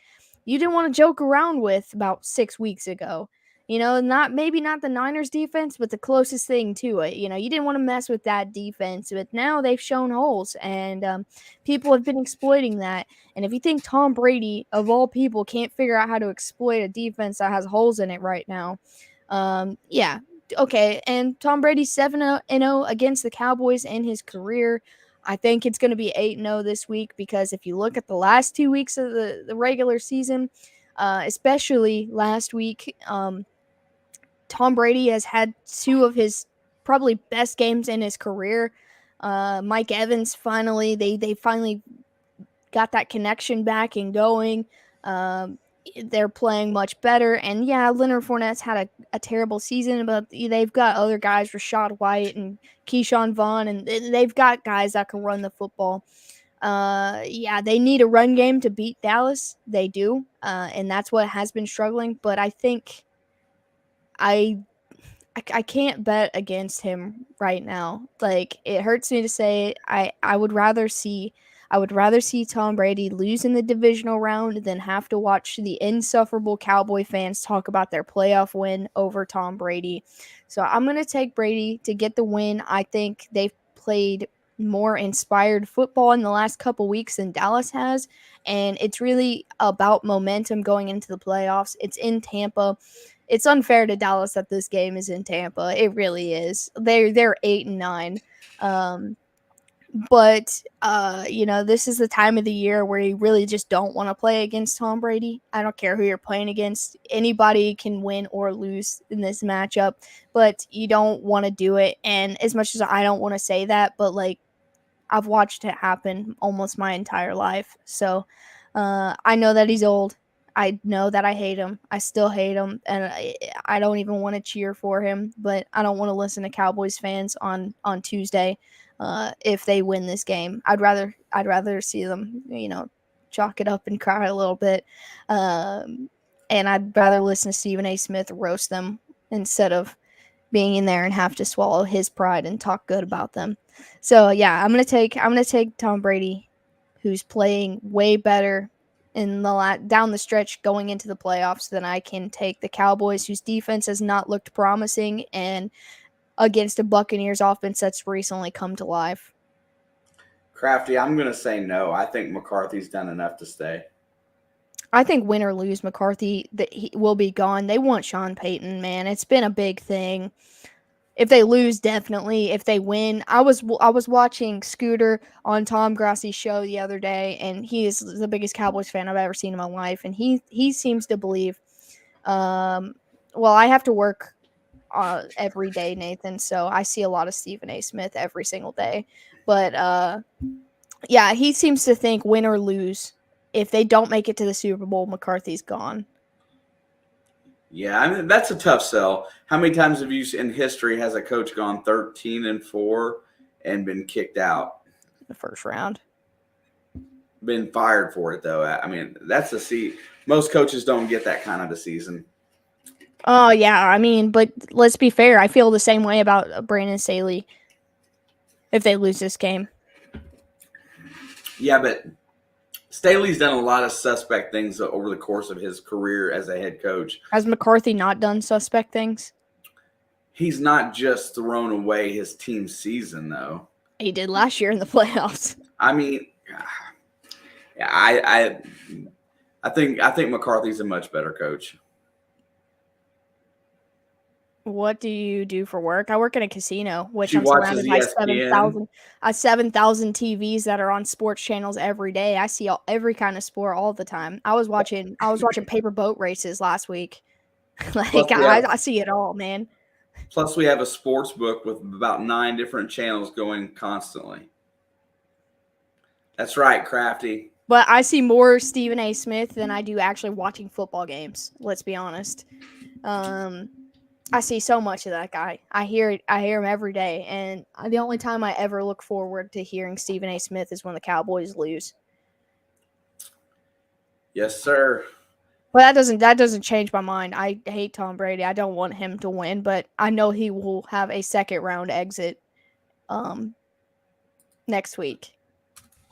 you didn't want to joke around with about 6 weeks ago. Not the Niners defense, but the closest thing to it. You didn't want to mess with that defense, but now they've shown holes, and people have been exploiting that. And if you think Tom Brady, of all people, can't figure out how to exploit a defense that has holes in it right now, yeah, okay, and Tom Brady's 7-0 against the Cowboys in his career. I think it's going to be 8-0 this week because if you look at the last 2 weeks of the regular season, especially last week, Tom Brady has had two of his probably best games in his career. Mike Evans they finally got that connection back and going. Um, they're playing much better. And yeah, Leonard Fournette's had a terrible season, but they've got other guys, Rashad White and Keyshawn Vaughn, and they've got guys that can run the football. Yeah, they need a run game to beat Dallas. They do. And that's what has been struggling. But I think I I can't bet against him right now. Like, it hurts me to say it. I would rather see Tom Brady lose in the divisional round than have to watch the insufferable Cowboy fans talk about their playoff win over Tom Brady. So I'm going to take Brady to get the win. I think they've played more inspired football in the last couple weeks than Dallas has, and it's really about momentum going into the playoffs. It's in Tampa. It's unfair to Dallas that this game is in Tampa. It really is. They're 8-9. Um, but this is the time of the year where you really just don't want to play against Tom Brady. I don't care who you're playing against. Anybody can win or lose in this matchup, but you don't want to do it. And as much as I don't want to say that, but like I've watched it happen almost my entire life. So I know that he's old. I know that I hate him. I still hate him, and I don't even want to cheer for him. But I don't want to listen to Cowboys fans on Tuesday if they win this game. I'd rather see them, chalk it up and cry a little bit, and I'd rather listen to Stephen A. Smith roast them instead of being in there and have to swallow his pride and talk good about them. So yeah, I'm gonna take Tom Brady, who's playing way better in the down the stretch going into the playoffs than I can take the Cowboys, whose defense has not looked promising, and against a Buccaneers offense that's recently come to life. Crafty, I'm going to say no. I think McCarthy's done enough to stay. I think win or lose, McCarthy that he will be gone. They want Sean Payton, man. It's been a big thing. If they lose, definitely. If they win, I was watching Scooter on Tom Grassi's show the other day, and he is the biggest Cowboys fan I've ever seen in my life, and he seems to believe. Well, I have to work every day, Nathan, so I see a lot of Stephen A. Smith every single day, but Yeah, he seems to think win or lose. If they don't make it to the Super Bowl, McCarthy's gone. Yeah, I mean, that's a tough sell. How many times have you in history has a coach gone 13-4 and been kicked out? The first round. Been fired for it though. I mean, that's a seat. Most coaches don't get that kind of a season. Oh yeah, I mean, but let's be fair. I feel the same way about Brandon Staley. If they lose this game, Yeah, but Staley's done a lot of suspect things over the course of his career as a head coach. has McCarthy not done suspect things? He's not just thrown away his team's season though. He did last year in the playoffs. I mean, yeah, I think McCarthy's a much better coach. What do you do for work? I work in a casino, which She I'm watches surrounded by ESPN. 7,000 TVs that are on sports channels every day. I see every kind of sport all the time. I was watching paper boat races last week. Plus I see it all, man. Plus, we have a sports book with about 9 different channels going constantly. That's right, Crafty. But I see more Stephen A. Smith than I do actually watching football games. Let's be honest. I see so much of that guy. I hear him every day, and the only time I ever look forward to hearing Stephen A. Smith is when the Cowboys lose. Yes, sir. But that doesn't change my mind. I hate Tom Brady. I don't want him to win, but I know he will have a second round exit next week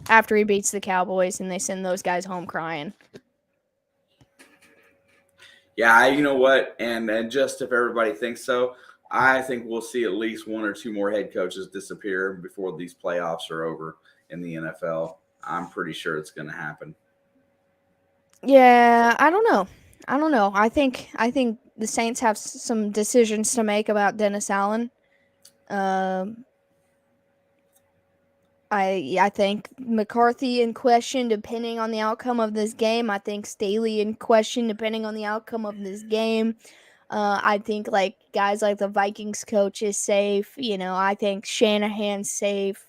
after he beats the Cowboys and they send those guys home crying. Yeah, you know what? And just if everybody thinks so, I think we'll see at least 1 or 2 more head coaches disappear before these playoffs are over in the NFL. I'm pretty sure it's going to happen. Yeah, I don't know. I think the Saints have some decisions to make about Dennis Allen. I think McCarthy in question depending on the outcome of this game. I think Staley in question depending on the outcome of this game. I think like guys like the Vikings coach is safe. I think Shanahan's safe.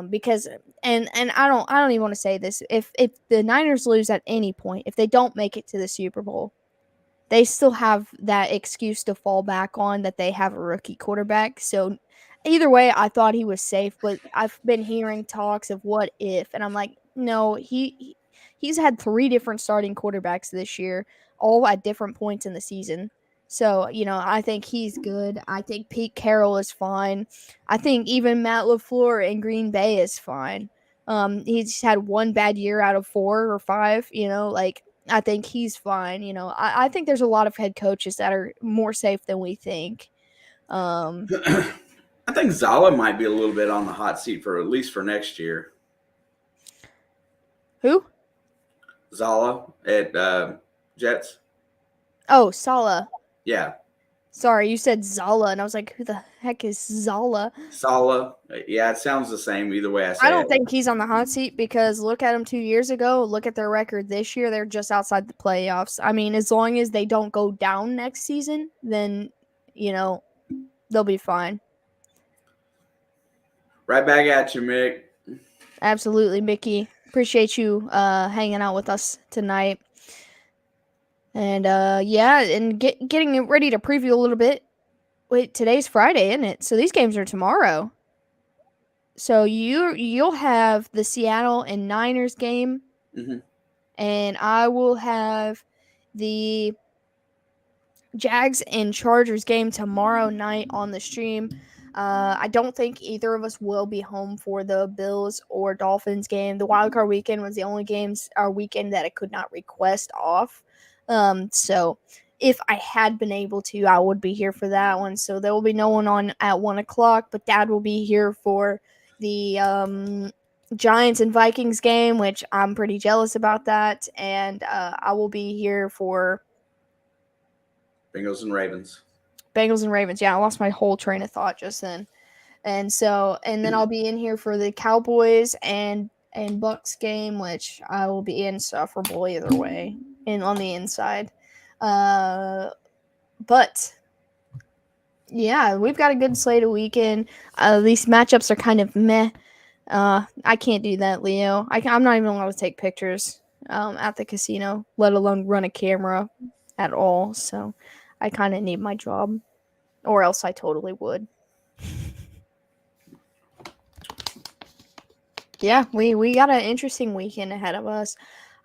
Because and I don't even want to say this. If the Niners lose at any point, if they don't make it to the Super Bowl, they still have that excuse to fall back on that they have a rookie quarterback. So either way, I thought he was safe, but I've been hearing talks of what if, and I'm like, no, he's had 3 different starting quarterbacks this year, all at different points in the season. So, I think he's good. I think Pete Carroll is fine. I think even Matt LaFleur in Green Bay is fine. He's had 1 bad year out of 4 or 5, I think he's fine. I think there's a lot of head coaches that are more safe than we think. I think Zala might be a little bit on the hot seat for at least for next year. Who? Zala at Jets. Oh, Saleh. Yeah. Sorry, you said Zala, and I was like, who the heck is Zala? Sala. Yeah, it sounds the same either way I say it. I don't think he's on the hot seat because look at him 2 years ago. Look at their record this year. They're just outside the playoffs. I mean, as long as they don't go down next season, then, they'll be fine. Right back at you, Mick. Absolutely, Mickey. Appreciate you hanging out with us tonight. And and getting ready to preview a little bit. Wait, today's Friday, isn't it? So these games are tomorrow. So you'll have the Seattle and Niners game, and I will have the Jags and Chargers game tomorrow night on the stream. I don't think either of us will be home for the Bills or Dolphins game. The Wildcard Weekend was the only weekend that I could not request off. So if I had been able to, I would be here for that one. So there will be no one on at 1:00, but Dad will be here for the Giants and Vikings game, which I'm pretty jealous about that. And I will be here for Bengals and Ravens. Yeah, I lost my whole train of thought just then. And then I'll be in here for the Cowboys and Bucks game, which I will be insufferable either way on the inside. But yeah, we've got a good slate of weekend. These matchups are kind of meh. I can't do that, Leo. I'm not even allowed to take pictures at the casino, let alone run a camera at all. So I kind of need my job, or else I totally would. Yeah, we got an interesting weekend ahead of us.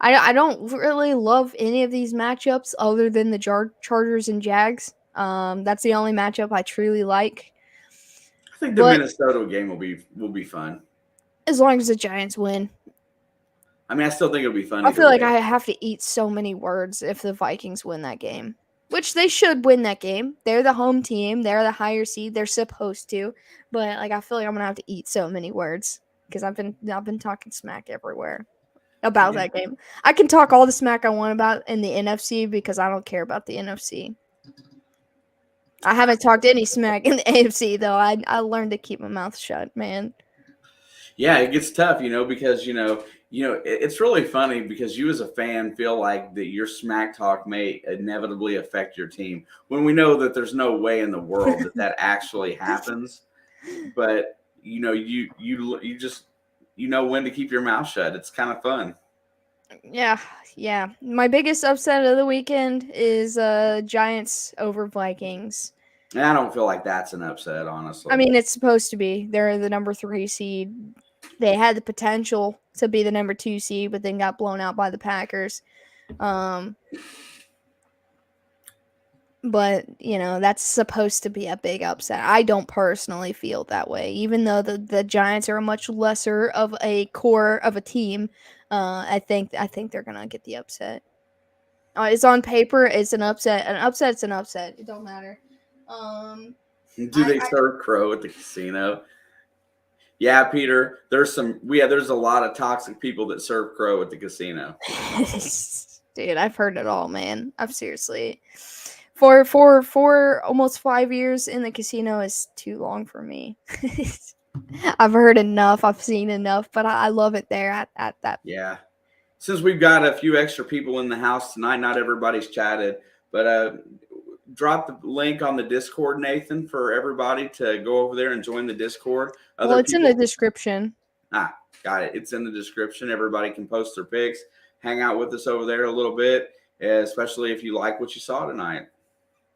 I don't really love any of these matchups other than the Chargers and Jags. That's the only matchup I truly like. I think the But Minnesota game will be fun. as long as the Giants win, I mean, I still think it'll be fun I either feel like way. I have to eat so many words if the Vikings win that game. Which they should win that game. They're the home team. They're the higher seed. They're supposed to. But like I feel like I'm gonna have to eat so many words because I've been talking smack everywhere about Yeah. that game. I can talk all the smack I want about in the NFC because I don't care about the NFC. I haven't talked any smack in the AFC though. I learned to keep my mouth shut, man. Yeah, it gets tough, because it's really funny because you as a fan feel like that your smack talk may inevitably affect your team when we know that there's no way in the world that actually happens. But you just when to keep your mouth shut. It's kind of fun. Yeah, yeah. My biggest upset of the weekend is Giants over Vikings. And I don't feel like that's an upset, I honestly. mean, it's supposed to be. They're the number 3 seed. They had the potential to be the number 2 seed, but then got blown out by the Packers. Um, but that's supposed to be a big upset. I don't personally feel that way, even though the Giants are a much lesser of a core of a team. I think they're gonna get the upset. It's on paper. It's an upset. An upset's an upset. It don't matter. Um, Do I, they serve crow at the casino? Yeah, Peter. There's a lot of toxic people that serve crow at the casino. dude, I've heard it all, man. I've seriously, for almost 5 years in the casino is too long for me. I've heard enough. I've seen enough, but I love it there at that. Yeah. Since we've got a few extra people in the house tonight, not everybody's chatted, but drop the link on the Discord, Nathan, for everybody to go over there and join the Discord. Well, Other it's in the people, description. got it. It's in the description. Everybody can post their pics, hang out with us over there a little bit, especially if you like what you saw tonight.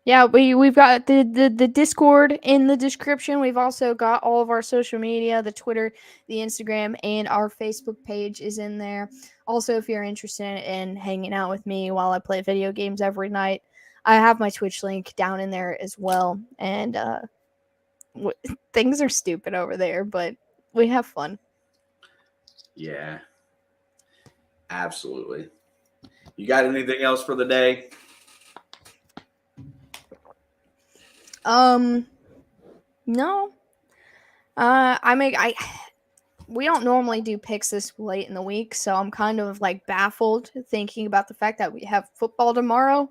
Yeah, we've got the Discord in the description. We've also got all of our social media, the Twitter, the Instagram, and our Facebook page is in there. Also, if you're interested in hanging out with me while I play video games every night, I have my Twitch link down in there as well. And things are stupid over there, but we have fun. Yeah, absolutely. You got anything else for the day? No. We don't normally do picks this late in the week, so I'm kind of like baffled thinking about the fact that we have football tomorrow.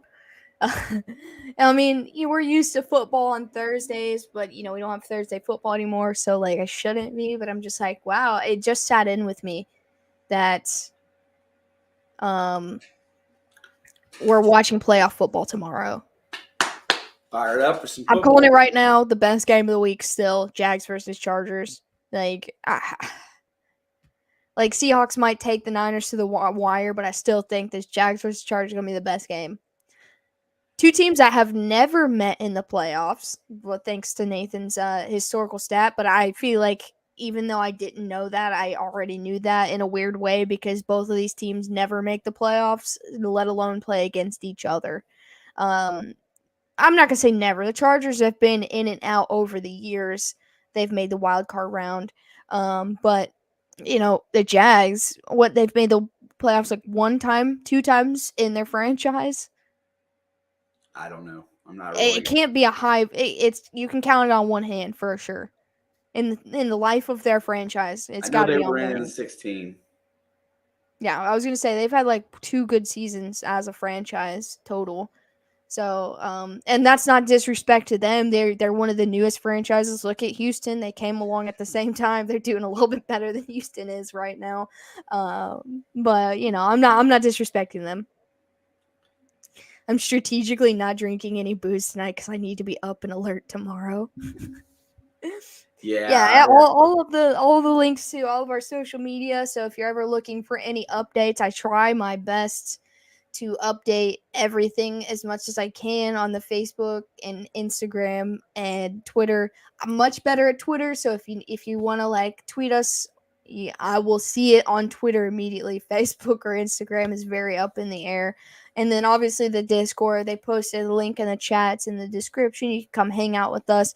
I mean, you were used to football on Thursdays, but we don't have Thursday football anymore, so like I shouldn't be, but I'm just like, wow, it just sat in with me that we're watching playoff football tomorrow. Fired up for some I'm football. calling it right now, the best game of the week still, Jags versus Chargers. Like Seahawks might take the Niners to the wire, but I still think this Jags versus Chargers is going to be the best game. Two teams that have never met in the playoffs, well, thanks to Nathan's historical stat. But I feel like even though I didn't know that, I already knew that in a weird way because both of these teams never make the playoffs, let alone play against each other. I'm not going to say never. The Chargers have been in and out over the years. They've made the wild card round. But, the Jags, they've made the playoffs like one time, two times in their franchise. I don't know. I'm not It really. can't be a high. It's you can count it on one hand for sure. In the life of their franchise, it's I know got to they be were on one in hand. 16. Yeah, I was gonna say they've had like 2 good seasons as a franchise total. So, and that's not disrespect to them. They're one of the newest franchises. Look at Houston; they came along at the same time. They're doing a little bit better than Houston is right now. But I'm not disrespecting them. I'm strategically not drinking any booze tonight because I need to be up and alert tomorrow. Yeah, Yeah, all the links to all of our social media. So if you're ever looking for any updates, I try my best to update everything as much as I can on the Facebook and Instagram and Twitter. I'm much better at Twitter, so if you want to like tweet us, yeah, I will see it on Twitter immediately. Facebook or Instagram is very up in the air. And then obviously the Discord, they posted a link in the chats in the description. You can come hang out with us.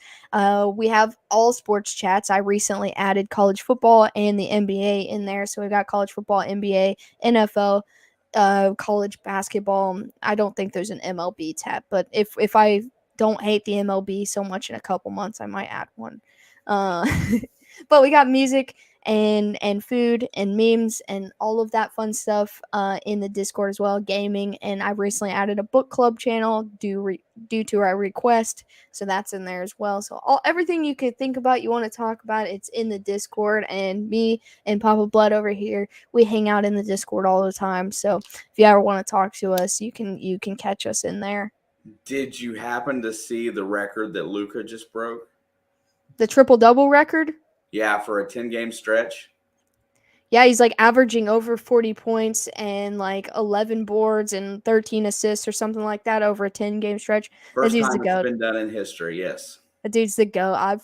We have all sports chats. I recently added college football and the NBA in there. So we got college football, NBA, NFL, college basketball. I don't think there's an MLB tab, but if I don't hate the MLB so much in a couple months, I might add one. Uh, but we got music and food and memes and all of that fun stuff in the Discord as well, gaming. And I recently added a book club channel due to our request, so that's in there as well. So everything you could think about, you want to talk about, it's in the Discord. And me and Papa Blood over here, we hang out in the Discord all the time. So if you ever want to talk to us, you can catch us in there. did you happen to see the record that Luca just broke? The triple double record. Yeah, for a 10-game stretch. Yeah, he's like averaging over 40 points and like 11 boards and 13 assists or something like that over a 10-game stretch. That First dude's the time it's goat. been done in history, yes. That dude's the goat.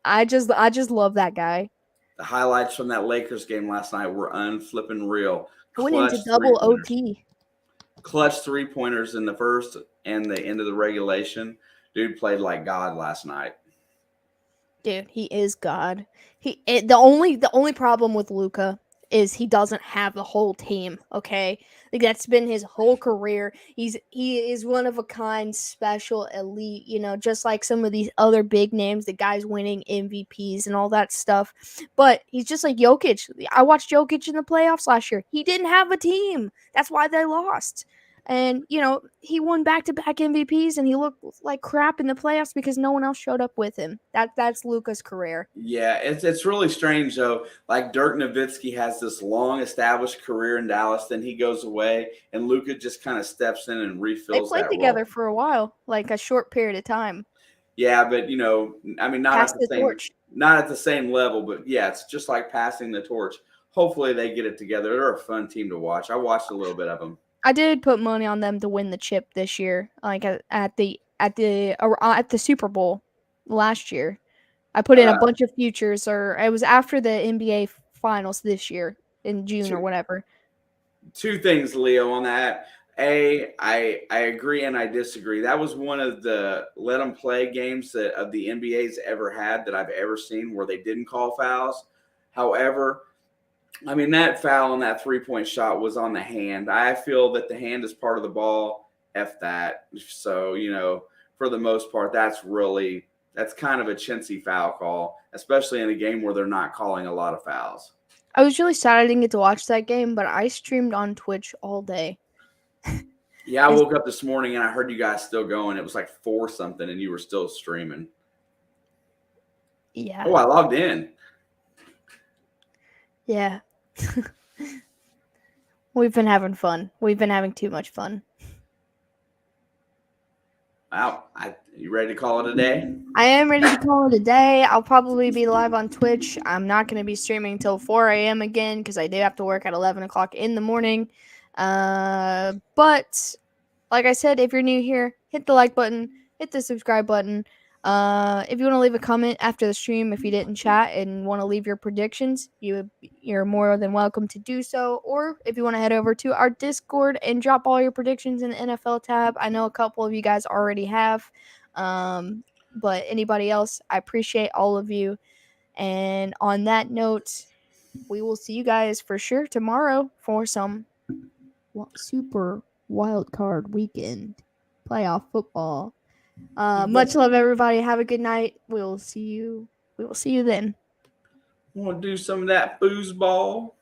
I just love that guy. The highlights from that Lakers game last night were unflipping real. I went into Clutch three double pointers. OT. Clutch 3-pointers in the first and the end of the regulation. Dude played like God last night. Dude, he is God. The only problem with Luca is he doesn't have the whole team. Okay, like that's been his whole career. He is one of a kind, special, elite. Just like some of these other big names, the guys winning MVPs and all that stuff. But he's just like Jokic. I watched Jokic in the playoffs last year. He didn't have a team. That's why they lost. And he won back-to-back MVPs, and he looked like crap in the playoffs because no one else showed up with him. That's Luka's career. Yeah, it's really strange though. Like Dirk Nowitzki has this long established career in Dallas, then he goes away, and Luka just kind of steps in and They refills played that together role. for a while, like a short period of time. Yeah, but I mean, Pass the torch. not at the same level, but yeah, it's just like passing the torch. Hopefully, they get it together. They're a fun team to watch. I watched a little bit of them. I did put money on them to win the chip this year, like at the Super Bowl last year. I put in a Uh, bunch of futures, or it was after the NBA finals this year in June or two, whatever. two things, Leo, on that. I agree and I disagree. That was one of the let them play games that of the NBA's ever had that I've ever seen where they didn't call fouls. However, I mean that foul on that 3-point shot was on the hand. I feel that the hand is part of the ball. F that. So for the most part, that's kind of a chintzy foul call, especially in a game where they're not calling a lot of fouls. I was really sad I didn't get to watch that game, but I streamed on Twitch all day. Yeah, I woke up this morning and I heard you guys still going. It was like 4 something and you were still streaming. Yeah. Oh, I logged in. Yeah. We've been having fun. We've been having too much fun. Wow. You ready to call it a day? I am ready to call it a day. I'll probably be live on Twitch. I'm not going to be streaming until 4 a.m. again because I do have to work at 11 o'clock in the morning. But like I said, if you're new here, hit the like button, hit the subscribe button. If you want to leave a comment after the stream, if you didn't chat and want to leave your predictions, you're more than welcome to do so. Or if you want to head over to our Discord and drop all your predictions in the NFL tab, I know a couple of you guys already have. But anybody else, I appreciate all of you. And on that note, we will see you guys for sure tomorrow for some Super Wildcard Weekend playoff football. Much love, everybody. Have a good night. We will see you then. Want to do some of that foosball?